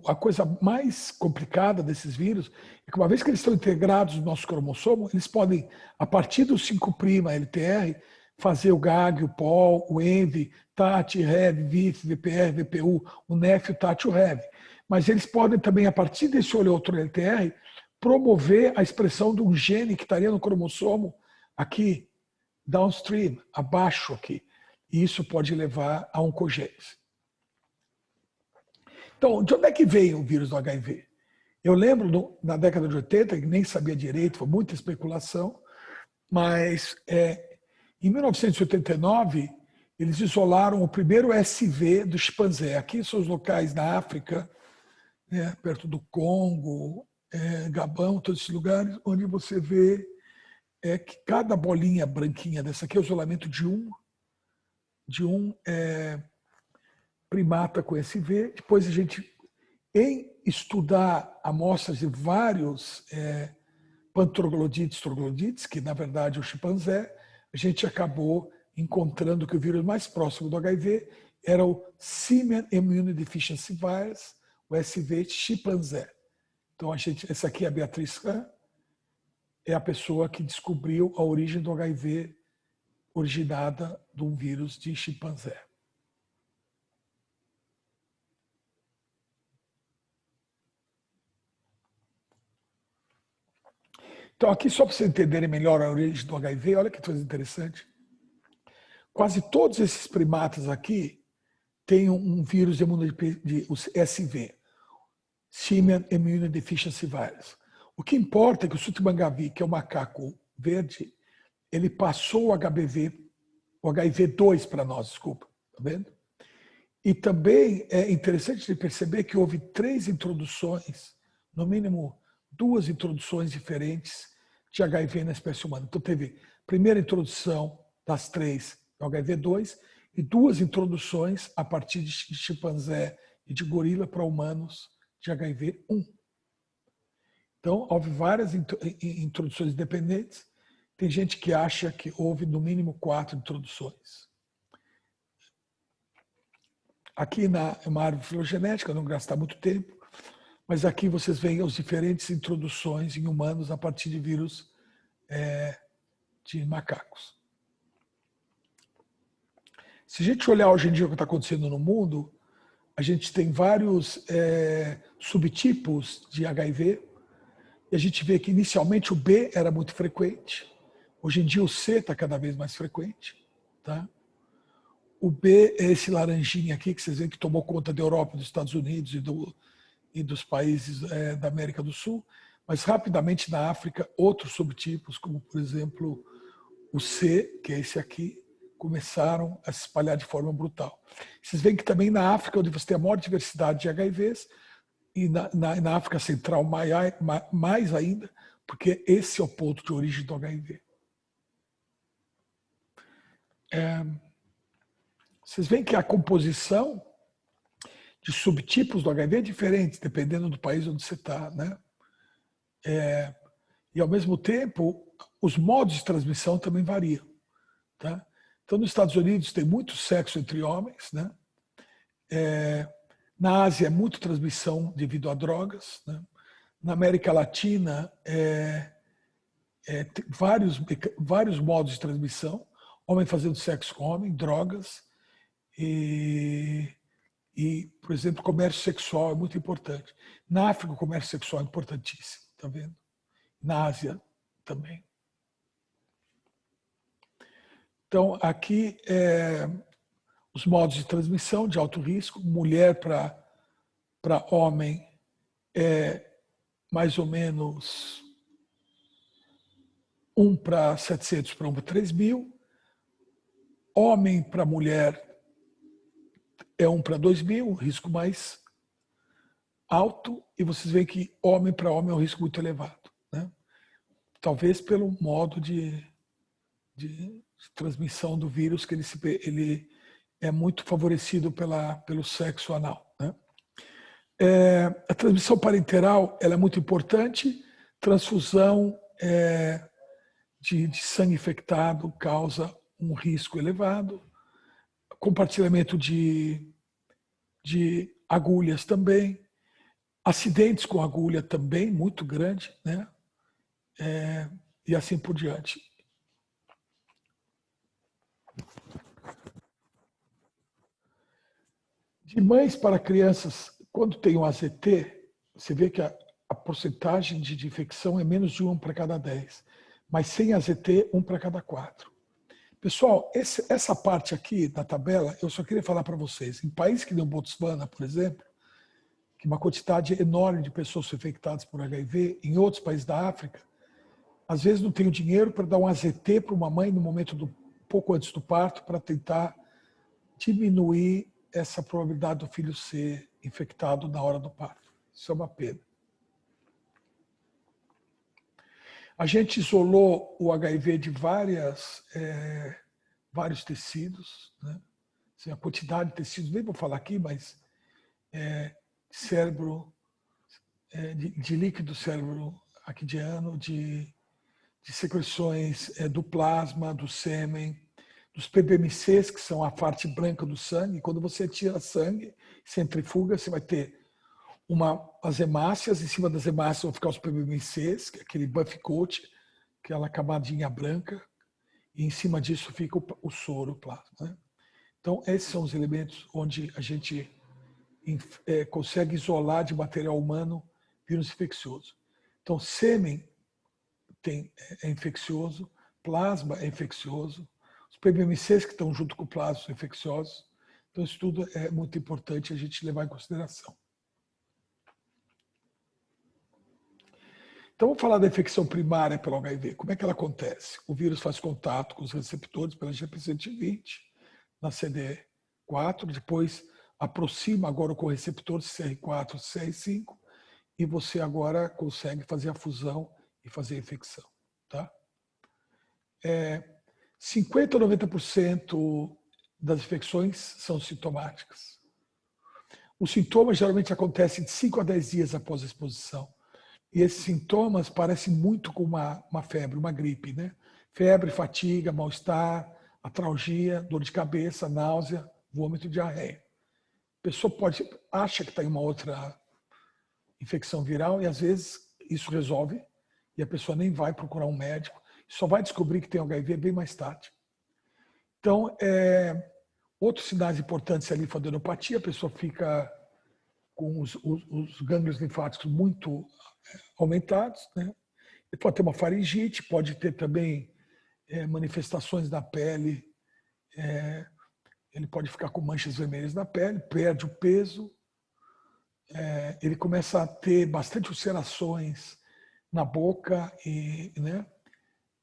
a coisa mais complicada desses vírus é que uma vez que eles estão integrados no nosso cromossomo, eles podem, a partir do 5' LTR, fazer o GAG, o POL, o ENV, TAT, REV, VIF, VPR, VPU, o NEF, o TAT, o REV. Mas eles podem também, a partir desse outro LTR, promover a expressão de um gene que estaria no cromossomo aqui, downstream, abaixo aqui. E isso pode levar a oncogênese. Então, de onde é que veio o vírus do HIV? Eu lembro, na década de 80, que nem sabia direito, foi muita especulação, mas em 1989, eles isolaram o primeiro SV do chimpanzé. Aqui são os locais na África, perto do Congo, Gabão, todos esses lugares, onde você vê que cada bolinha branquinha dessa aqui é o isolamento de um primata com SV. Depois a gente, em estudar amostras de vários pantroglodites, que na verdade é o chimpanzé, a gente acabou encontrando que o vírus mais próximo do HIV era o Simian Immunodeficiency Virus, o SV chimpanzé. Então, essa aqui é a Beatriz Hahn, é a pessoa que descobriu a origem do HIV originada de um vírus de chimpanzé. Então, aqui, só para vocês entenderem melhor a origem do HIV, olha que coisa interessante. Quase todos esses primatas aqui têm um vírus de SV, Simian Immunodeficiency Virus. O que importa é que o Sutmangavi, que é o macaco verde, ele passou o HIV2 para nós, desculpa, tá vendo? E também é interessante de perceber que houve 3 introduções, no mínimo 2 introduções diferentes de HIV na espécie humana. Então teve a primeira introdução das 3 do HIV2 e 2 introduções a partir de chimpanzé e de gorila para humanos de HIV1. Então houve várias introduções independentes. Tem gente que acha que houve no mínimo 4 introduções. Aqui é uma árvore filogenética, não gastar muito tempo, mas aqui vocês veem as diferentes introduções em humanos a partir de vírus de macacos. Se a gente olhar hoje em dia o que está acontecendo no mundo, a gente tem vários subtipos de HIV, e a gente vê que inicialmente o B era muito frequente, hoje em dia o C está cada vez mais frequente, tá? O B é esse laranjinha aqui, que vocês veem que tomou conta da Europa, dos Estados Unidos e dos países da América do Sul, mas rapidamente na África, outros subtipos, como por exemplo o C, que é esse aqui, começaram a se espalhar de forma brutal. Vocês veem que também na África, onde você tem a maior diversidade de HIVs, e na África Central mais ainda, porque esse é o ponto de origem do HIV. Vocês veem que a composição de subtipos do HIV é diferente, dependendo do país onde você está, né? E, ao mesmo tempo, os modos de transmissão também variam, tá? Então, nos Estados Unidos tem muito sexo entre homens, né? Na Ásia é muito transmissão devido a drogas, né? Na América Latina tem vários modos de transmissão, homem fazendo sexo com homem, drogas, E, por exemplo, o comércio sexual é muito importante. Na África, o comércio sexual é importantíssimo, tá vendo? Na Ásia também. Então, aqui os modos de transmissão de alto risco, mulher para homem é mais ou menos 1 para 700 para 1 para 3.000. Homem para mulher é 1 para 2.000, um risco mais alto. E vocês veem que homem para homem é um risco muito elevado, né? Talvez pelo modo de transmissão do vírus, que ele é muito favorecido pelo sexo anal, né? A transmissão parenteral ela é muito importante. Transfusão de sangue infectado causa um risco elevado. Compartilhamento de agulhas também. Acidentes com agulha também, muito grande, né? E assim por diante. De mães para crianças, quando tem um AZT, você vê que a porcentagem de infecção é menos de 1 para cada 10. Mas sem AZT, 1 para cada 4. Pessoal, essa parte aqui da tabela, eu só queria falar para vocês. Em países que nem o Botswana, por exemplo, que uma quantidade enorme de pessoas são infectadas por HIV, em outros países da África, às vezes não tem o dinheiro para dar um AZT para uma mãe no momento pouco antes do parto, para tentar diminuir essa probabilidade do filho ser infectado na hora do parto. Isso é uma pena. A gente isolou o HIV de vários tecidos, né? Assim, a quantidade de tecidos, nem vou falar aqui, mas cérebro, de líquido cérebro aquidiano, de secreções do plasma, do sêmen, dos PBMCs, que são a parte branca do sangue. Quando você tira sangue, centrifuga, você vai ter as hemácias, em cima das hemácias vão ficar os PBMCs, que é aquele buff coat, aquela camadinha branca, e em cima disso fica o soro, o plasma, né? Então, esses são os elementos onde a gente consegue isolar de material humano vírus infeccioso. Então, sêmen é infeccioso, plasma é infeccioso, os PBMCs que estão junto com o plasma são infecciosos. Então, isso tudo é muito importante a gente levar em consideração. Então, vamos falar da infecção primária pelo HIV. Como é que ela acontece? O vírus faz contato com os receptores pela GP120, na CD4, depois aproxima agora com o receptor CR4, CR5, e você agora consegue fazer a fusão e fazer a infecção. Tá? 50% a 90% das infecções são sintomáticas. Os sintomas geralmente acontecem de 5 a 10 dias após a exposição. E esses sintomas parecem muito com uma febre, uma gripe, né? Febre, fatiga, mal-estar, atralgia, dor de cabeça, náusea, vômito e diarreia. A pessoa acha que está em uma outra infecção viral e às vezes isso resolve e a pessoa nem vai procurar um médico, só vai descobrir que tem HIV bem mais tarde. Então, outros sinais importantes é a linfadenopatia, a pessoa fica com os gânglios linfáticos muito aumentados, né? Ele pode ter uma faringite, pode ter também manifestações na pele, ele pode ficar com manchas vermelhas na pele, perde o peso, ele começa a ter bastante ulcerações na boca né?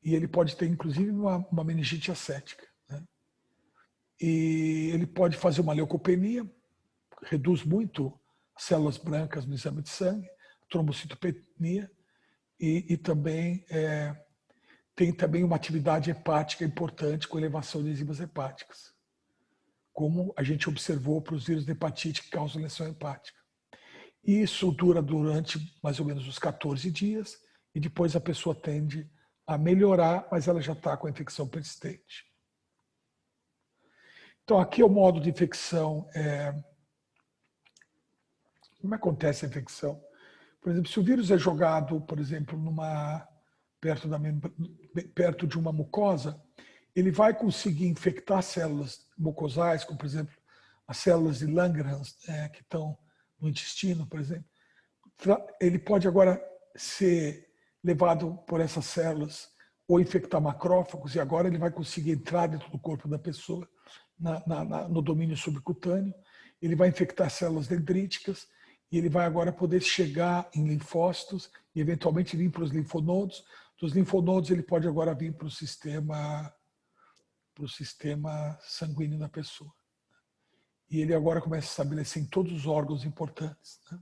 E ele pode ter inclusive uma meningite acética, né? E ele pode fazer uma leucopenia, reduz muito as células brancas no exame de sangue, trombocitopenia, e também tem também uma atividade hepática importante com elevação de enzimas hepáticas, como a gente observou para os vírus de hepatite que causam lesão hepática. Isso dura durante mais ou menos uns 14 dias e depois a pessoa tende a melhorar, mas ela já está com a infecção persistente. Então, aqui é o modo de infecção. Como acontece a infecção? Por exemplo, se o vírus é jogado, por exemplo, perto de uma mucosa, ele vai conseguir infectar células mucosais, como, por exemplo, as células de Langerhans, que estão no intestino, por exemplo, ele pode agora ser levado por essas células ou infectar macrófagos, e agora ele vai conseguir entrar dentro do corpo da pessoa, no domínio subcutâneo, ele vai infectar células dendríticas, e ele vai agora poder chegar em linfócitos e eventualmente vir para os linfonodos. Dos linfonodos ele pode agora vir para o sistema sanguíneo da pessoa. E ele agora começa a estabelecer em todos os órgãos importantes, né?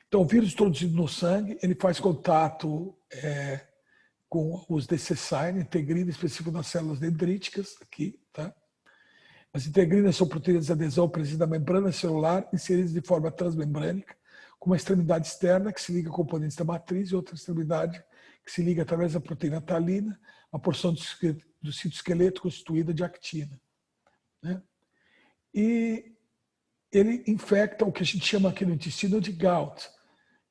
Então, o vírus introduzido no sangue, ele faz contato com os DCSINE, integrina específico nas células dendríticas, aqui, tá? As integrinas são proteínas de adesão presentes na membrana celular, inseridas de forma transmembrânica, com uma extremidade externa que se liga a componentes da matriz e outra extremidade que se liga através da proteína talina, a porção do citoesqueleto constituída de actina, né? E ele infecta o que a gente chama aqui no intestino de gout,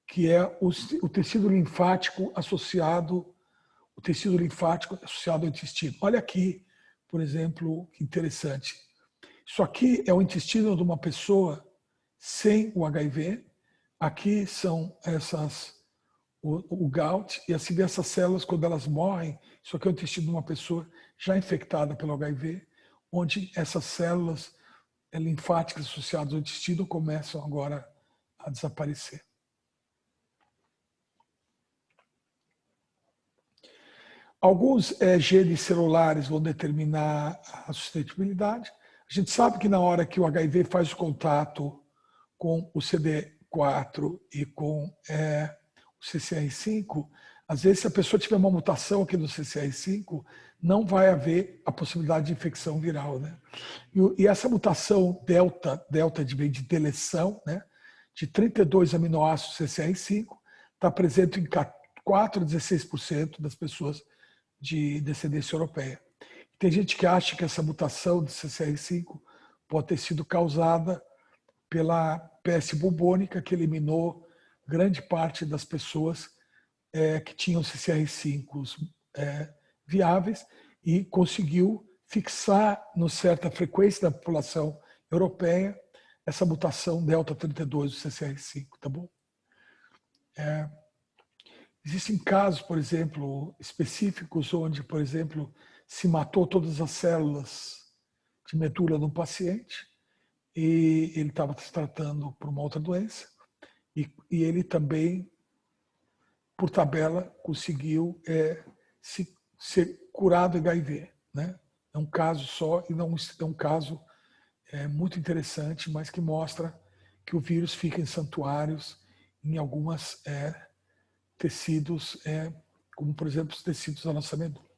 que é o tecido linfático associado ao intestino. Olha aqui, por exemplo, que interessante. Isso aqui é o intestino de uma pessoa sem o HIV. Aqui são o gout, e assim essas células, quando elas morrem, isso aqui é o intestino de uma pessoa já infectada pelo HIV, onde essas células linfáticas associadas ao intestino começam agora a desaparecer. Alguns genes celulares vão determinar a suscetibilidade. A gente sabe que na hora que o HIV faz o contato com o CD4 e com o CCR5, às vezes, se a pessoa tiver uma mutação aqui no CCR5, não vai haver a possibilidade de infecção viral, né? E essa mutação delta vem de deleção, né, de 32 aminoácidos CCR5, está presente em 4 a 16% das pessoas de descendência europeia. Tem gente que acha que essa mutação de CCR5 pode ter sido causada pela peste bubônica, que eliminou grande parte das pessoas que tinham CCR5 viáveis e conseguiu fixar, numa certa frequência da população europeia, essa mutação delta 32 do CCR5, tá bom? Existem casos, por exemplo, específicos onde, por exemplo, se matou todas as células de medula no paciente e ele estava se tratando por uma outra doença e ele também, por tabela, conseguiu ser curado HIV, né? É um caso só e não é um caso muito interessante, mas que mostra que o vírus fica em santuários em algumas tecidos, como por exemplo os tecidos da nossa medula.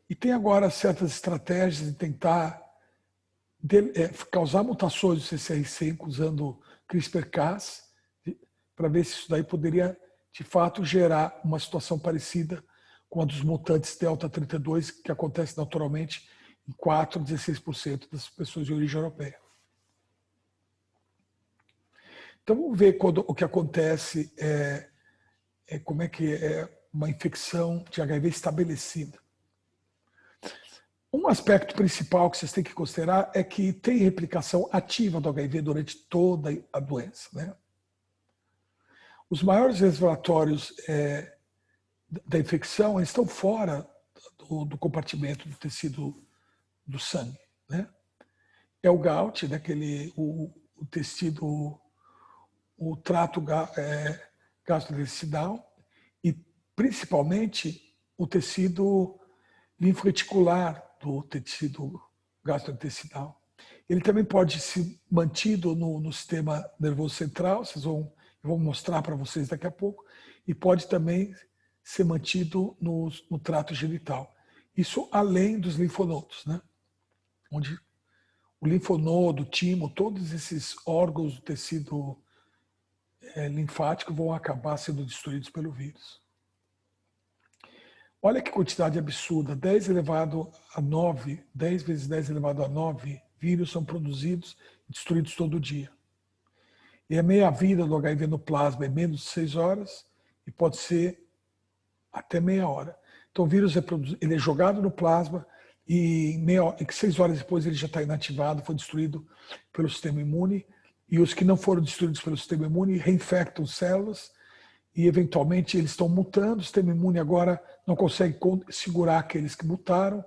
E tem agora certas estratégias de tentar causar mutações do CCR5 usando CRISPR-Cas, para ver se isso daí poderia, de fato, gerar uma situação parecida com a dos mutantes delta 32, que acontece naturalmente em 4 a 16% das pessoas de origem europeia. Então, vamos ver o que acontece, como é que é uma infecção de HIV estabelecida. Um aspecto principal que vocês têm que considerar é que tem replicação ativa do HIV durante toda a doença, né? Os maiores reservatórios da infecção, eles estão fora do compartimento do tecido do sangue, né? É o gout, né? O tecido, o trato gastrointestinal e principalmente o tecido linfreticular do tecido gastrointestinal. Ele também pode ser mantido no sistema nervoso central, eu vou mostrar para vocês daqui a pouco, e pode também ser mantido no trato genital. Isso além dos linfonodos, né? Onde o linfonodo, o timo, todos esses órgãos do tecido linfático vão acabar sendo destruídos pelo vírus. Olha que quantidade absurda, 10 vezes 10 elevado a 9 vírus são produzidos e destruídos todo dia. E a meia-vida do HIV no plasma é menos de 6 horas e pode ser até meia hora. Então o vírus ele é jogado no plasma e 6 horas depois ele já está inativado, foi destruído pelo sistema imune, e os que não foram destruídos pelo sistema imune reinfectam células e eventualmente eles estão mutando, o sistema imune agora não consegue segurar aqueles que mutaram,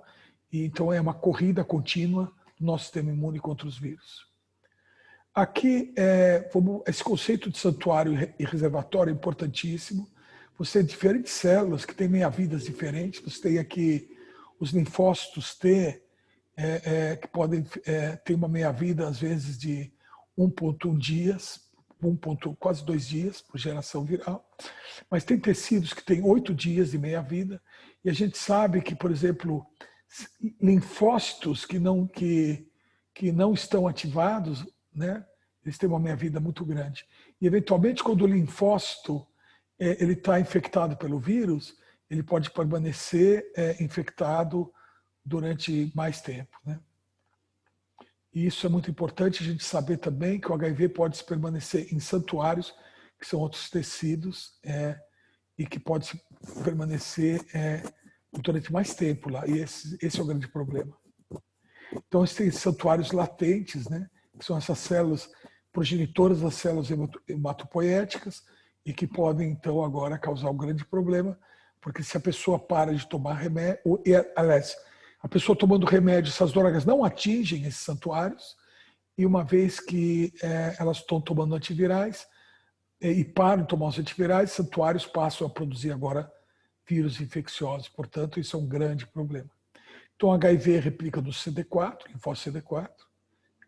e então é uma corrida contínua do nosso sistema imune contra os vírus. Aqui, esse conceito de santuário e reservatório é importantíssimo. Você tem diferentes células que têm meia-vidas diferentes. Você tem aqui os linfócitos T, que podem ter uma meia-vida, às vezes, de 1,1 dias, quase 2 dias por geração viral. Mas tem tecidos que têm 8 dias de meia-vida. E a gente sabe que, por exemplo, linfócitos que não estão ativados, né, eles têm uma meia-vida muito grande. E, eventualmente, quando o linfócito ele está infectado pelo vírus, ele pode permanecer infectado durante mais tempo, né? E isso é muito importante a gente saber também que o HIV pode permanecer em santuários, que são outros tecidos, e que pode permanecer durante mais tempo lá. E esse é o grande problema. Então, existem santuários latentes, né, que são essas células progenitoras das células hematopoéticas e que podem, então, agora causar um grande problema, porque se a pessoa para de tomar remédio, aliás, a pessoa tomando remédio, essas drogas não atingem esses santuários, e uma vez que elas estão tomando antivirais e param de tomar os antivirais, santuários passam a produzir agora vírus infecciosos. Portanto, isso é um grande problema. Então, HIV replica no CD4, linfócito CD4,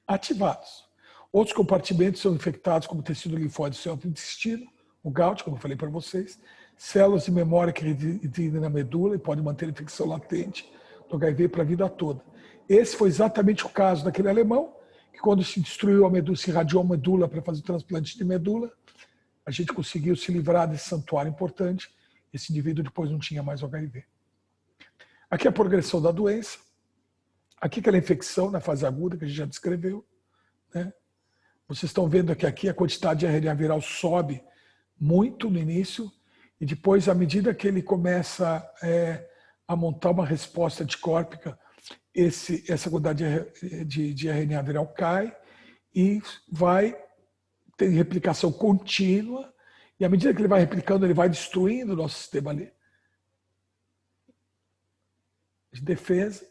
ativados. Outros compartimentos são infectados como tecido linfóide do seu intestino, o GALT, como eu falei para vocês, células de memória que residem na medula e podem manter a infecção latente do HIV para a vida toda. Esse foi exatamente o caso daquele alemão, que quando se destruiu a medula, se irradiou a medula para fazer o transplante de medula, a gente conseguiu se livrar desse santuário importante, esse indivíduo depois não tinha mais o HIV. Aqui é a progressão da doença, aqui aquela infecção na fase aguda que a gente já descreveu, né? Vocês estão vendo que aqui a quantidade de RNA viral sobe muito no início, e depois, à medida que ele começa a montar uma resposta anticorpíca, essa quantidade de RNA viral cai e vai ter replicação contínua, e à medida que ele vai replicando, ele vai destruindo o nosso sistema ali de defesa.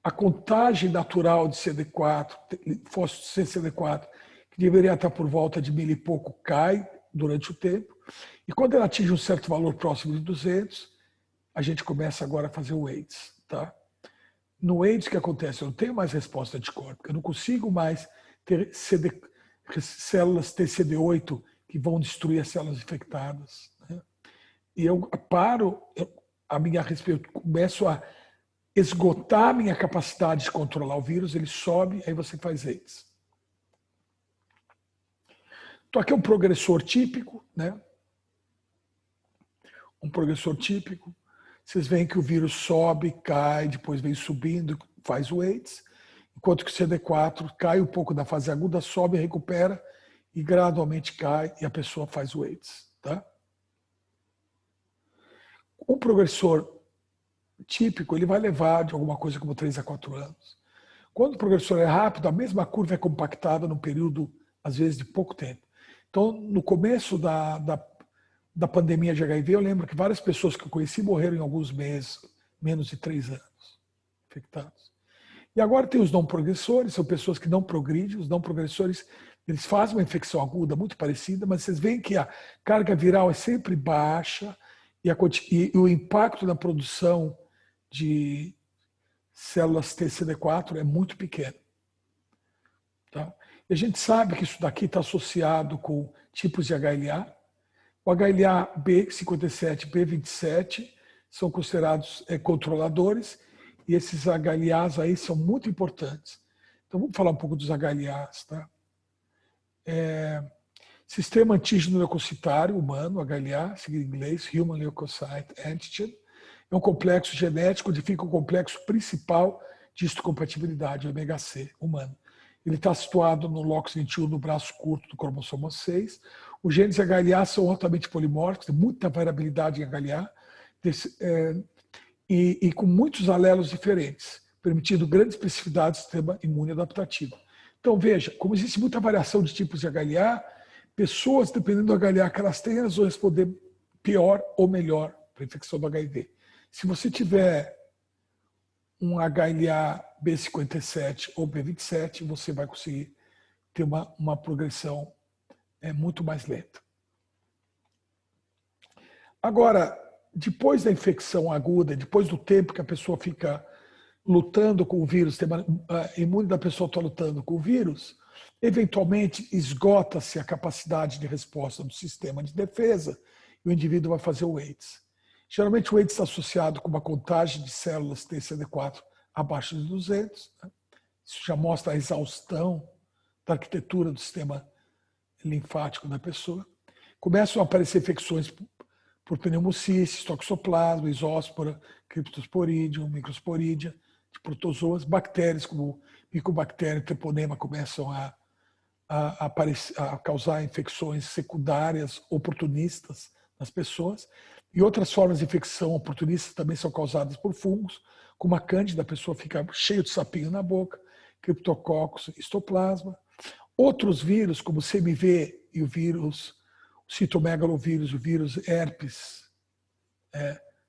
A contagem natural de CD4, linfócito CD4, que deveria estar por volta de 1000 e pouco, cai durante o tempo. E quando ela atinge um certo valor próximo de 200, a gente começa agora a fazer o AIDS. Tá? No AIDS, o que acontece? Eu não tenho mais resposta anticorpíca, eu não consigo mais ter células TCD8 que vão destruir as células infectadas. Né? E eu paro, eu começo a esgotar a minha capacidade de controlar o vírus, ele sobe, aí você faz AIDS. Então aqui é um progressor típico, né? Um progressor típico. Vocês veem que o vírus sobe, cai, depois vem subindo, faz o AIDS, enquanto que o CD4 cai um pouco da fase aguda, sobe, recupera e gradualmente cai e a pessoa faz o AIDS. Tá? Um progressor típico, ele vai levar de alguma coisa como 3 a 4 anos. Quando o progressor é rápido, a mesma curva é compactada num período, às vezes, de pouco tempo. Então, no começo da pandemia de HIV, eu lembro que várias pessoas que eu conheci morreram em alguns meses, menos de 3 anos, infectados. E agora tem os não progressores, são pessoas que não progridem. Os não progressores, eles fazem uma infecção aguda muito parecida, mas vocês veem que a carga viral é sempre baixa e o impacto na produção de células TCD4 é muito pequeno. Tá? E a gente sabe que isso daqui está associado com tipos de HLA. O HLA B57, B27 são considerados controladores, e esses HLAs aí são muito importantes. Então vamos falar um pouco dos HLAs. Tá? Sistema antígeno leucocitário humano, HLA, sigla em inglês, Human Leukocyte Antigen, é um complexo genético, codifica o complexo principal de histocompatibilidade, o MHC, humano. Ele está situado no locus 21, no braço curto do cromossomo 6. Os genes HLA são altamente polimórficos, tem muita variabilidade em HLA, e com muitos alelos diferentes. permitindo grande especificidade do sistema imune adaptativo. Então, veja, como existe muita variação de tipos de HLA, pessoas, dependendo do HLA que elas têm, elas vão responder pior ou melhor para a infecção do HIV. Se você tiver um HLA B57 ou B27, você vai conseguir ter uma progressão muito mais lenta. Agora, depois da infecção aguda, depois do tempo que a pessoa fica lutando com o vírus, a imune da pessoa está lutando com o vírus, eventualmente esgota-se a capacidade de resposta do sistema de defesa e o indivíduo vai fazer o AIDS. Geralmente o AIDS está associado com uma contagem de células TCD4 abaixo de 200. Né? Isso já mostra a exaustão da arquitetura do sistema linfático da pessoa. Começam a aparecer infecções por pneumocystis, toxoplasma, isóspora, cryptosporidium, microsporidia, de protozoas, bactérias como micobactéria e treponema começam a causar infecções secundárias oportunistas nas pessoas. E outras formas de infecção oportunistas também são causadas por fungos, como a cândida, a pessoa fica cheia de sapinho na boca, criptococcus, histoplasma. Outros vírus, como o CMV e o vírus, o citomegalovírus, o vírus herpes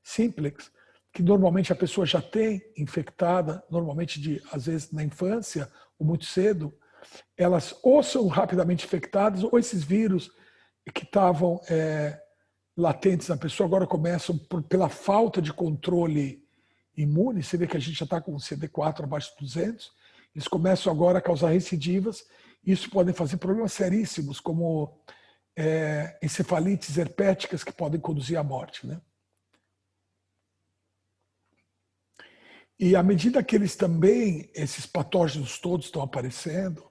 simplex, que normalmente a pessoa já tem infectada, normalmente às vezes na infância ou muito cedo, elas ou são rapidamente infectadas ou esses vírus que estavam latentes na pessoa agora começam pela falta de controle imune. Você vê que a gente já está com o CD4 abaixo de 200, eles começam agora a causar recidivas. Isso pode fazer problemas seríssimos, como encefalites herpéticas que podem conduzir à morte. Né? E à medida que esses patógenos todos estão aparecendo,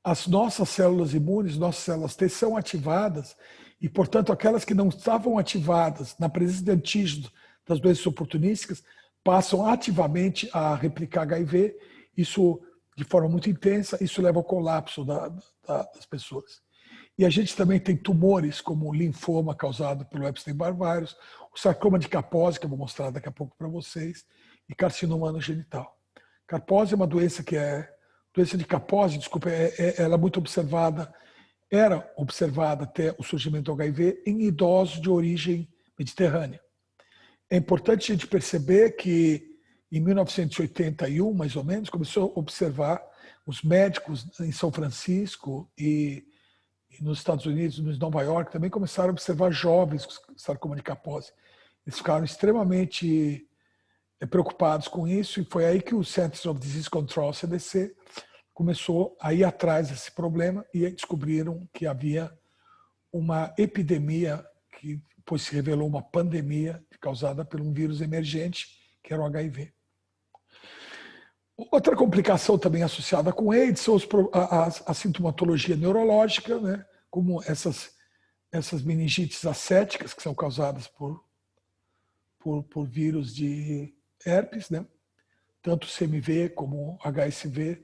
as nossas células imunes, nossas células T são ativadas e, portanto, aquelas que não estavam ativadas na presença de antígenos das doenças oportunísticas passam ativamente a replicar HIV, isso de forma muito intensa, isso leva ao colapso das pessoas. E a gente também tem tumores como o linfoma causado pelo Epstein-Barr vírus, o sarcoma de Kaposi, que eu vou mostrar daqui a pouco para vocês, e carcinoma anogenital. Kaposi é uma doença doença de Kaposi, desculpa, ela é muito observada, era observada até o surgimento do HIV em idosos de origem mediterrânea. É importante a gente perceber que em 1981, mais ou menos, começou a observar os médicos em São Francisco e nos Estados Unidos, em Nova York, também começaram a observar jovens com sarcoma de Kaposi. Eles ficaram extremamente preocupados com isso e foi aí que o Centers of Disease Control, CDC, começou a ir atrás desse problema e descobriram que havia uma epidemia que depois se revelou uma pandemia causada por um vírus emergente, que era o HIV. Outra complicação também associada com AIDS são a sintomatologia neurológica, né? Como essas meningites acéticas que são causadas por vírus de herpes, né? Tanto o CMV como o HSV,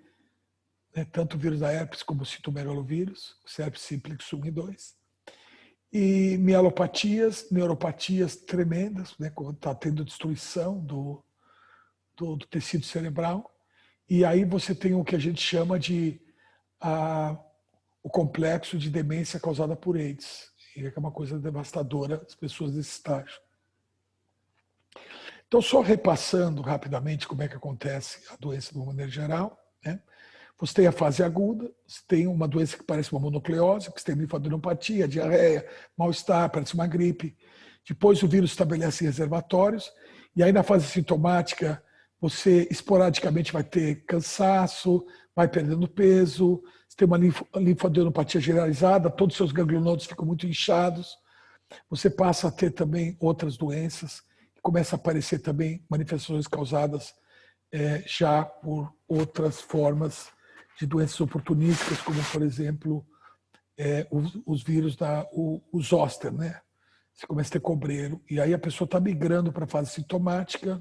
né? Tanto o vírus da herpes como o citomegalovírus, o herpes simplex 1 e 2. E mielopatias, neuropatias tremendas, né? Quando está tendo destruição do tecido cerebral. E aí você tem o que a gente chama de o complexo de demência causada por AIDS. E é uma coisa devastadora as pessoas desse estágio. Então, só repassando rapidamente como é que acontece a doença de uma maneira geral. Né? Você tem a fase aguda, você tem uma doença que parece uma mononucleose, que você tem linfadenopatia, diarreia, mal-estar, parece uma gripe. Depois o vírus estabelece reservatórios. E aí na fase sintomática, você esporadicamente vai ter cansaço, vai perdendo peso, você tem uma linfadenopatia generalizada, todos os seus ganglionodos ficam muito inchados. Você passa a ter também outras doenças, começa a aparecer também manifestações causadas já por outras formas de doenças oportunísticas, como, por exemplo, os vírus o zoster, né? Você começa a ter cobreiro, e aí a pessoa está migrando para a fase sintomática,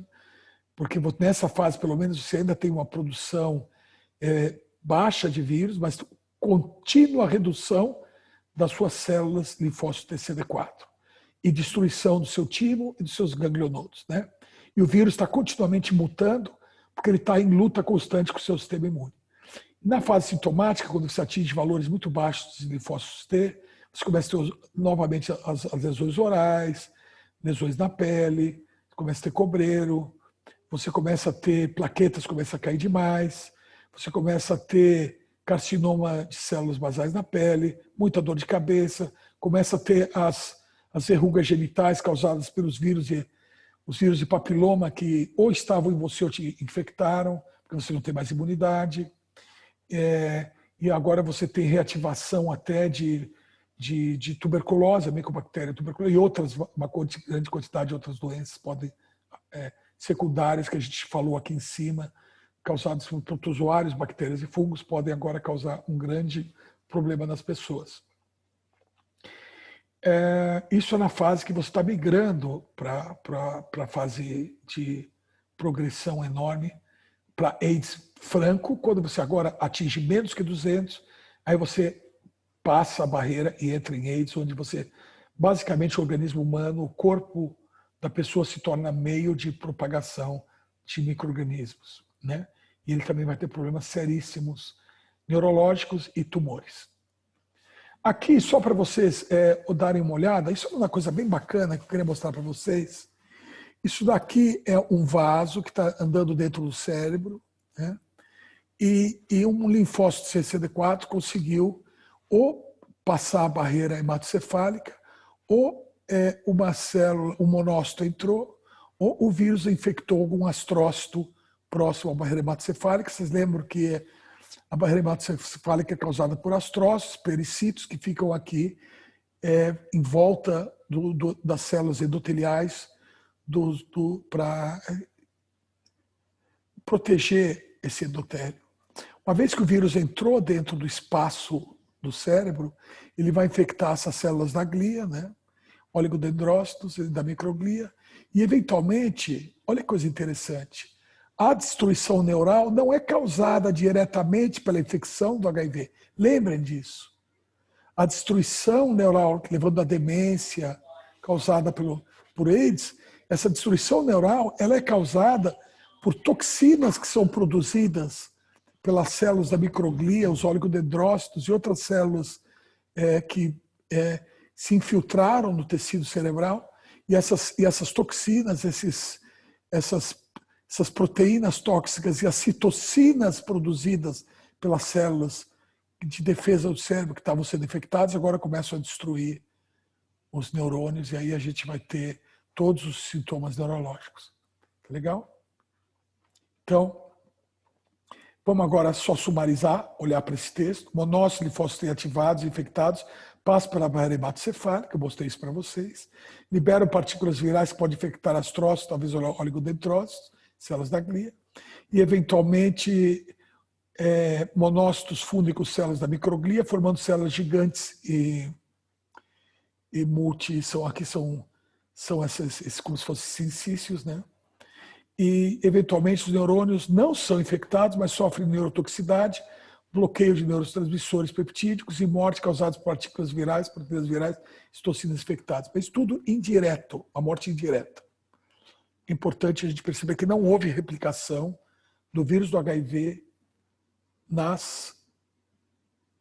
porque nessa fase, pelo menos, você ainda tem uma produção baixa de vírus, mas contínua redução das suas células linfócitos TCD4 e destruição do seu timo e dos seus ganglionodos, né? E o vírus está continuamente mutando, porque ele está em luta constante com o seu sistema imune. Na fase sintomática, quando você atinge valores muito baixos de linfócitos T, você começa a ter novamente as lesões orais, lesões na pele, começa a ter cobreiro, você começa a ter plaquetas, começa a cair demais, você começa a ter carcinoma de células basais na pele, muita dor de cabeça, começa a ter as verrugas genitais causadas pelos vírus os vírus de papiloma que ou estavam em você ou te infectaram, porque você não tem mais imunidade. E agora você tem reativação até de tuberculose, a micobactéria tuberculose, e outras, uma grande quantidade de outras doenças podem secundárias que a gente falou aqui em cima, causadas por protozoários, bactérias e fungos, podem agora causar um grande problema nas pessoas. Isso é na fase que você está migrando para a fase de progressão enorme, para AIDS franco, quando você agora atinge menos que 200, aí você passa a barreira e entra em AIDS, onde você, basicamente, o organismo humano, o corpo da pessoa se torna meio de propagação de micro-organismos, né? E ele também vai ter problemas seríssimos, neurológicos e tumores. Aqui, só para vocês darem uma olhada, isso é uma coisa bem bacana que eu queria mostrar para vocês. Isso daqui é um vaso que está andando dentro do cérebro, né? E um linfócito CD4 conseguiu ou passar a barreira hematocefálica, ou uma célula, um monócito entrou, ou o vírus infectou algum astrócito próximo à barreira hematocefálica. Vocês lembram que a barreira hematocefálica é causada por astrócitos, pericitos, que ficam aqui em volta das células endoteliais para proteger esse endotélio. Uma vez que o vírus entrou dentro do espaço do cérebro, ele vai infectar essas células da glia, né? Oligodendrócitos, da microglia, e eventualmente, olha que coisa interessante, a destruição neural não é causada diretamente pela infecção do HIV. Lembrem disso. A destruição neural, levando à demência, causada por AIDS, essa destruição neural ela é causada por toxinas que são produzidas pelas células da microglia, os oligodendrócitos e outras células que se infiltraram no tecido cerebral, e essas toxinas, essas proteínas tóxicas e as citocinas produzidas pelas células de defesa do cérebro que estavam sendo infectadas, agora começam a destruir os neurônios, e aí a gente vai ter todos os sintomas neurológicos. Tá legal? Então, vamos agora só sumarizar, olhar para esse texto. Monócitos, linfócitos ativados, infectados, passam pela barreira hematocefálica, eu mostrei isso para vocês. Liberam partículas virais que podem infectar astrócitos, talvez oligodendrócitos, células da glia. E, eventualmente, monócitos fundem com células da microglia, formando células gigantes e aqui são esses como se fossem sincícios, né? E, eventualmente, os neurônios não são infectados, mas sofrem neurotoxicidade, bloqueio de neurotransmissores peptídicos e morte causados por partículas virais, proteínas virais, toxinas infectadas. Mas tudo indireto, a morte indireta. É importante a gente perceber que não houve replicação do vírus do HIV nas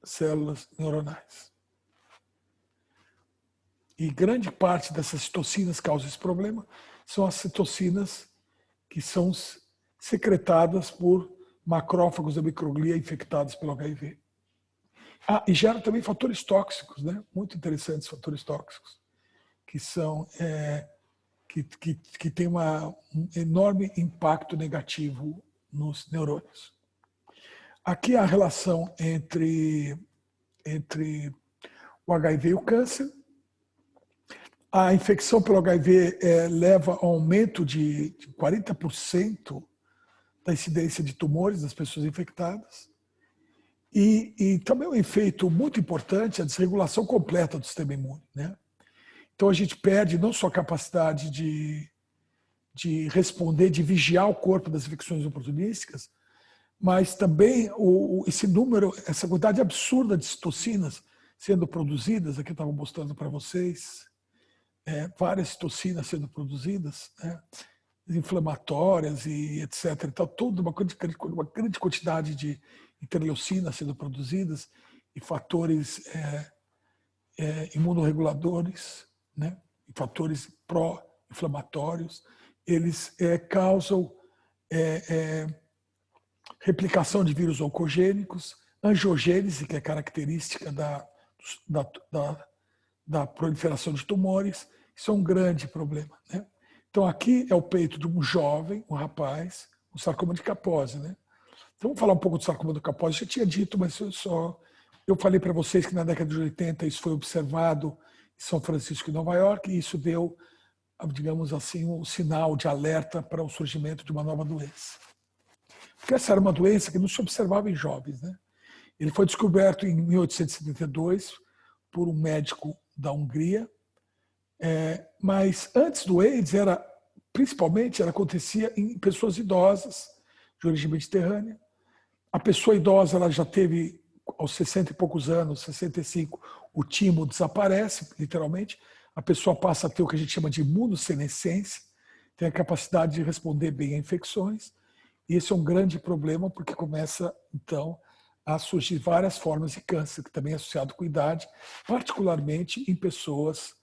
células neuronais. E grande parte dessas citocinas que causam esse problema são as citocinas que são secretadas por macrófagos da microglia infectados pelo HIV. E gera também fatores tóxicos, né? Muito interessantes fatores tóxicos, que são que tem um enorme impacto negativo nos neurônios. Aqui a relação entre o HIV e o câncer. A infecção pelo HIV leva a aumento de 40% da incidência de tumores das pessoas infectadas. E também um efeito muito importante é a desregulação completa do sistema imune, né? Então a gente perde não só a capacidade de responder, de vigiar o corpo das infecções oportunísticas, mas também esse número, essa quantidade absurda de citocinas sendo produzidas, aqui eu estava mostrando para vocês, várias citocinas sendo produzidas, né? inflamatórias e etc. Então, toda uma grande quantidade de interleucinas sendo produzidas e fatores imunorreguladores, né? E fatores pró-inflamatórios, eles causam replicação de vírus oncogênicos, angiogênese, que é característica da proliferação de tumores. Isso é um grande problema, né? Então, aqui é o peito de um jovem, um rapaz, um sarcoma de Kaposi, né? Então, vamos falar um pouco do sarcoma de Kaposi. Eu já tinha dito, mas eu falei para vocês que na década de 80 isso foi observado em São Francisco e Nova York, e isso deu, digamos assim, um sinal de alerta para o surgimento de uma nova doença. Porque essa era uma doença que não se observava em jovens, né? Ele foi descoberto em 1872 por um médico da Hungria, mas antes do AIDS, principalmente, acontecia em pessoas idosas, de origem mediterrânea. A pessoa idosa ela já teve, aos 60 e poucos anos, 65, o timo desaparece, literalmente. A pessoa passa a ter o que a gente chama de imunossenescência, tem a capacidade de responder bem a infecções. E esse é um grande problema, porque começa, então, a surgir várias formas de câncer, que também é associado com idade, particularmente em pessoas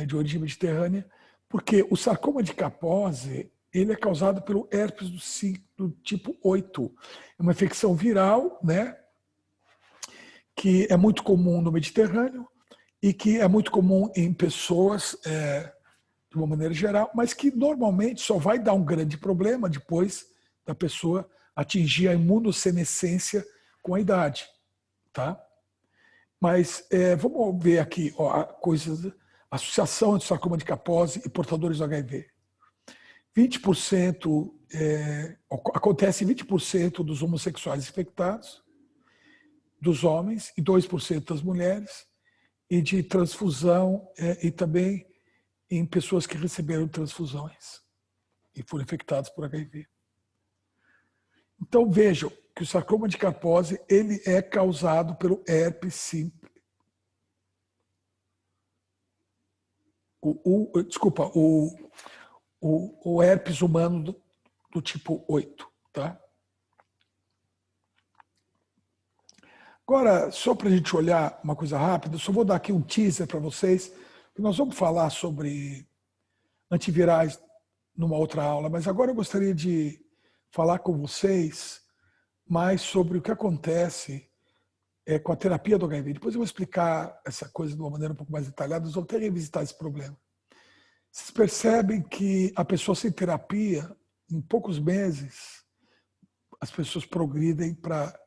de origem mediterrânea, porque o sarcoma de Kaposi ele é causado pelo herpes do tipo 8. É uma infecção viral, né, que é muito comum no Mediterrâneo e que é muito comum em pessoas, de uma maneira geral, mas que normalmente só vai dar um grande problema depois da pessoa atingir a imunossenescência com a idade. Tá? Mas vamos ver aqui a associação entre sarcoma de Kaposi e portadores do HIV. 20%, acontece em 20% dos homossexuais infectados, dos homens, e 2% das mulheres, e de transfusão, e também em pessoas que receberam transfusões e foram infectados por HIV. Então vejam que o sarcoma de Kaposi ele é causado pelo herpes simples. O herpes humano do tipo 8. Tá? Agora, só para a gente olhar uma coisa rápida, só vou dar aqui um teaser para vocês, que nós vamos falar sobre antivirais numa outra aula, mas agora eu gostaria de falar com vocês mais sobre o que acontece com a terapia do HIV. Depois eu vou explicar essa coisa de uma maneira um pouco mais detalhada, nós vamos até revisitar esse problema. Vocês percebem que a pessoa sem terapia, em poucos meses, as pessoas progridem para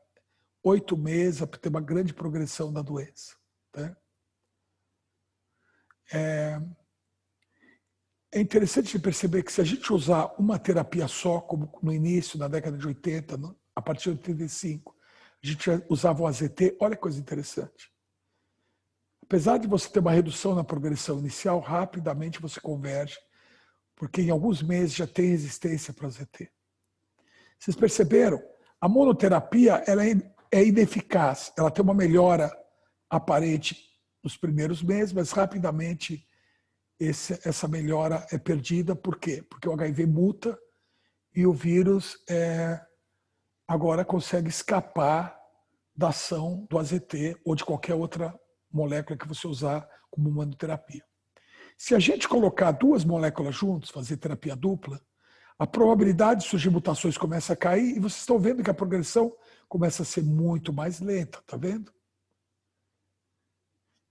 8 meses, para ter uma grande progressão da doença. Tá? É interessante de perceber que se a gente usar uma terapia só, como no início, na década de 80, a partir de 85, a gente usava o AZT, olha que coisa interessante. Apesar de você ter uma redução na progressão inicial, rapidamente você converge, porque em alguns meses já tem resistência para AZT. Vocês perceberam? A monoterapia ela é ineficaz, ela tem uma melhora aparente nos primeiros meses, mas rapidamente essa melhora é perdida. Por quê? Porque o HIV muta e o vírus agora consegue escapar da ação do AZT ou de qualquer outra molécula que você usar como monoterapia. Se a gente colocar duas moléculas juntas, fazer terapia dupla, a probabilidade de surgir mutações começa a cair e vocês estão vendo que a progressão começa a ser muito mais lenta, tá vendo?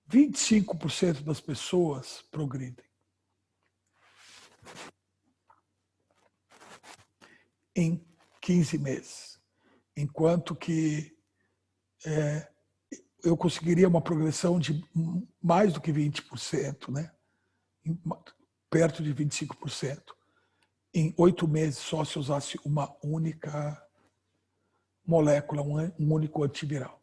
25% das pessoas progridem. Em 15 meses. Enquanto que eu conseguiria uma progressão de mais do que 20%, né? Perto de 25%, em 8 meses só se usasse uma única molécula, um único antiviral.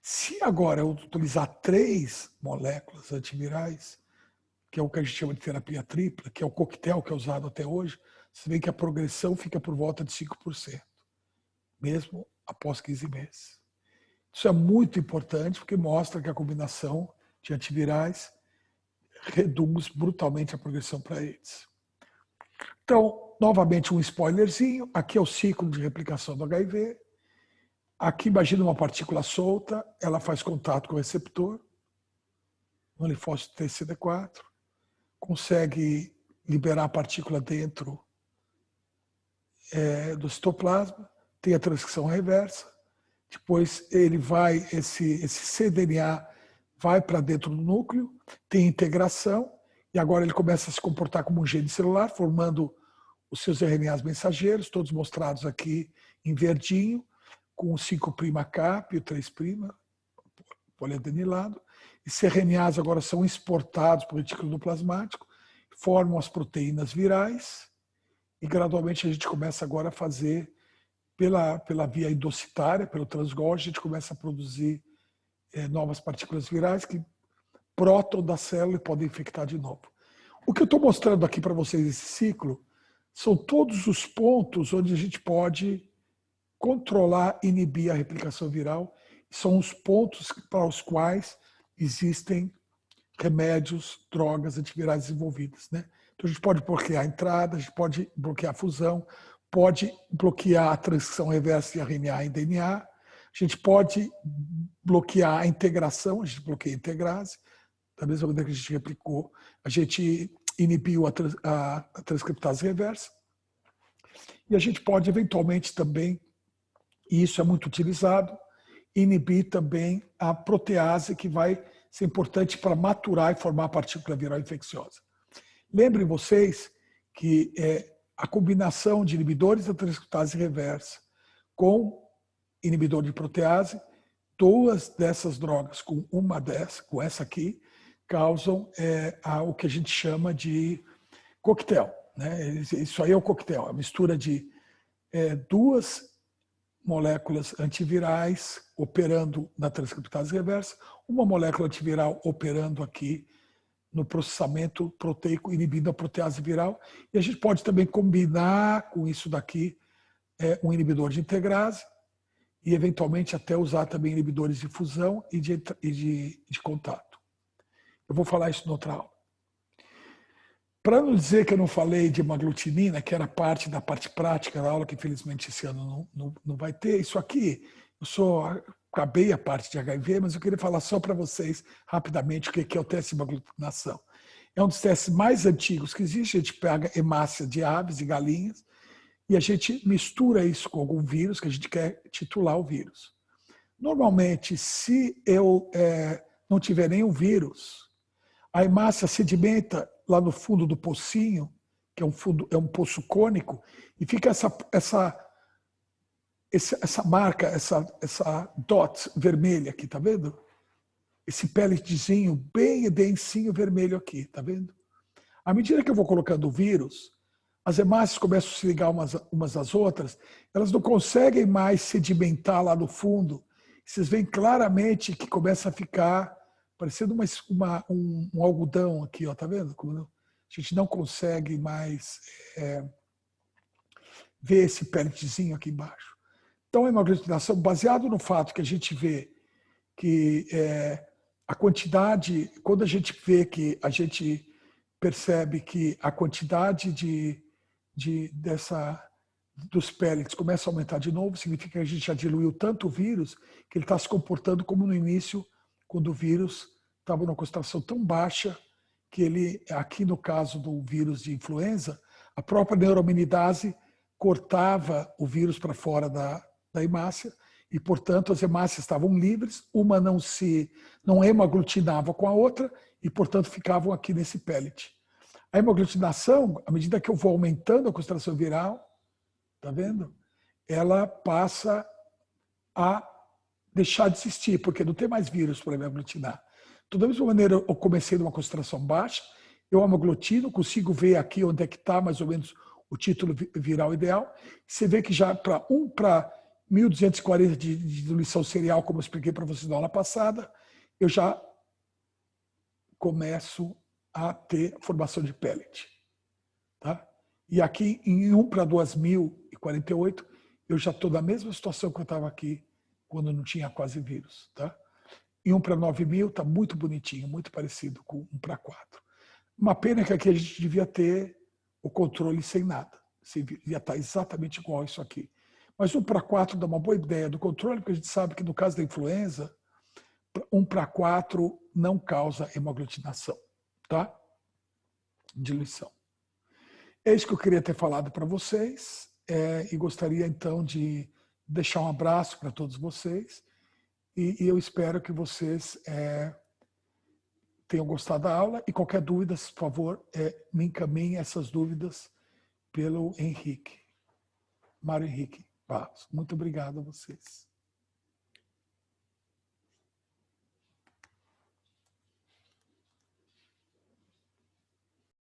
Se agora eu utilizar 3 moléculas antivirais, que é o que a gente chama de terapia tripla, que é o coquetel que é usado até hoje, você vê que a progressão fica por volta de 5%, mesmo após 15 meses. Isso é muito importante porque mostra que a combinação de antivirais reduz brutalmente a progressão para AIDS. Então, novamente um spoilerzinho, aqui é o ciclo de replicação do HIV. Aqui imagina uma partícula solta, ela faz contato com o receptor, no linfócito TCD4, consegue liberar a partícula dentro do citoplasma, tem a transcrição reversa, depois ele vai, esse cDNA vai para dentro do núcleo, tem integração, e agora ele começa a se comportar como um gene celular, formando os seus RNAs mensageiros, todos mostrados aqui em verdinho, com o 5' cap e o 3' poliadenilado. Esses RNAs agora são exportados para o retículo plasmático, formam as proteínas virais, e gradualmente a gente começa agora a fazer, pela via endocitária, pelo transgolgi, a gente começa a produzir novas partículas virais que brotam da célula e podem infectar de novo. O que eu estou mostrando aqui para vocês nesse ciclo são todos os pontos onde a gente pode controlar, inibir a replicação viral. São os pontos para os quais existem remédios, drogas, antivirais desenvolvidas, né? Então a gente pode bloquear a entrada, a gente pode bloquear a fusão, pode bloquear a transcrição reversa de RNA em DNA, a gente pode bloquear a integração, a gente bloqueia a integrase, da mesma maneira que a gente replicou, a gente inibiu a transcriptase reversa, e a gente pode eventualmente também, e isso é muito utilizado, inibir também a protease, que vai ser importante para maturar e formar a partícula viral infecciosa. Lembrem vocês que a combinação de inibidores da transcriptase reversa com inibidor de protease, duas dessas drogas com com essa aqui, causam o que a gente chama de coquetel, né? Isso aí é o coquetel, a mistura de duas moléculas antivirais operando na transcriptase reversa, uma molécula antiviral operando aqui no processamento proteico, inibindo a protease viral. E a gente pode também combinar com isso daqui um inibidor de integrase e, eventualmente, até usar também inibidores de fusão e de contato. Eu vou falar isso em outra aula. Para não dizer que eu não falei de hemaglutinina, que era parte da parte prática da aula, que infelizmente esse ano não vai ter, isso aqui, acabei a parte de HIV, mas eu queria falar só para vocês rapidamente o que é o teste de hemaglutinação. É um dos testes mais antigos que existe, a gente pega hemácia de aves e galinhas e a gente mistura isso com algum vírus, que a gente quer titular o vírus. Normalmente, se eu não tiver nenhum vírus, a hemácia sedimenta lá no fundo do pocinho, que é um poço cônico, e fica essa marca, essa dot vermelha aqui, tá vendo? Esse pelletzinho bem densinho vermelho aqui, tá vendo? À medida que eu vou colocando o vírus, as hemácias começam a se ligar umas às outras, elas não conseguem mais sedimentar lá no fundo. Vocês veem claramente que começa a ficar parecendo um algodão aqui, ó, tá vendo? Como a gente não consegue mais ver esse pelletzinho aqui embaixo. Então, a hemaglutinação, baseado no fato que a gente vê que a quantidade, quando a gente vê que a gente percebe que a quantidade dos pellets começa a aumentar de novo, significa que a gente já diluiu tanto o vírus que ele está se comportando como no início, quando o vírus estava numa concentração tão baixa que ele, aqui no caso do vírus de influenza, a própria neuraminidase cortava o vírus para fora da hemácia e, portanto, as hemácias estavam livres, uma não hemaglutinava com a outra e, portanto, ficavam aqui nesse pellet. A hemaglutinação, à medida que eu vou aumentando a concentração viral, tá vendo? Ela passa a deixar de existir, porque não tem mais vírus para hemaglutinar. Então, da mesma maneira, eu comecei numa concentração baixa, eu hemaglutino, consigo ver aqui onde é que está mais ou menos o título viral ideal. Você vê que já para 1/1240 de diluição serial, como eu expliquei para vocês na aula passada, eu já começo a ter formação de pellet. Tá? E aqui, em 1/2048, eu já estou na mesma situação que eu estava aqui quando não tinha quase vírus. Tá? Em 1/9000 está muito bonitinho, muito parecido com 1/4. Uma pena que aqui a gente devia ter o controle sem nada. Ia estar exatamente igual a isso aqui. Mas 1:4 dá uma boa ideia do controle, porque a gente sabe que no caso da influenza, 1:4 não causa hemoaglutinação, tá? Diluição. É isso que eu queria ter falado para vocês, e gostaria então de deixar um abraço para todos vocês, e eu espero que vocês tenham gostado da aula, e qualquer dúvida, por favor, me encaminhe essas dúvidas pelo Henrique, Mário Henrique Barros. Muito obrigado a vocês.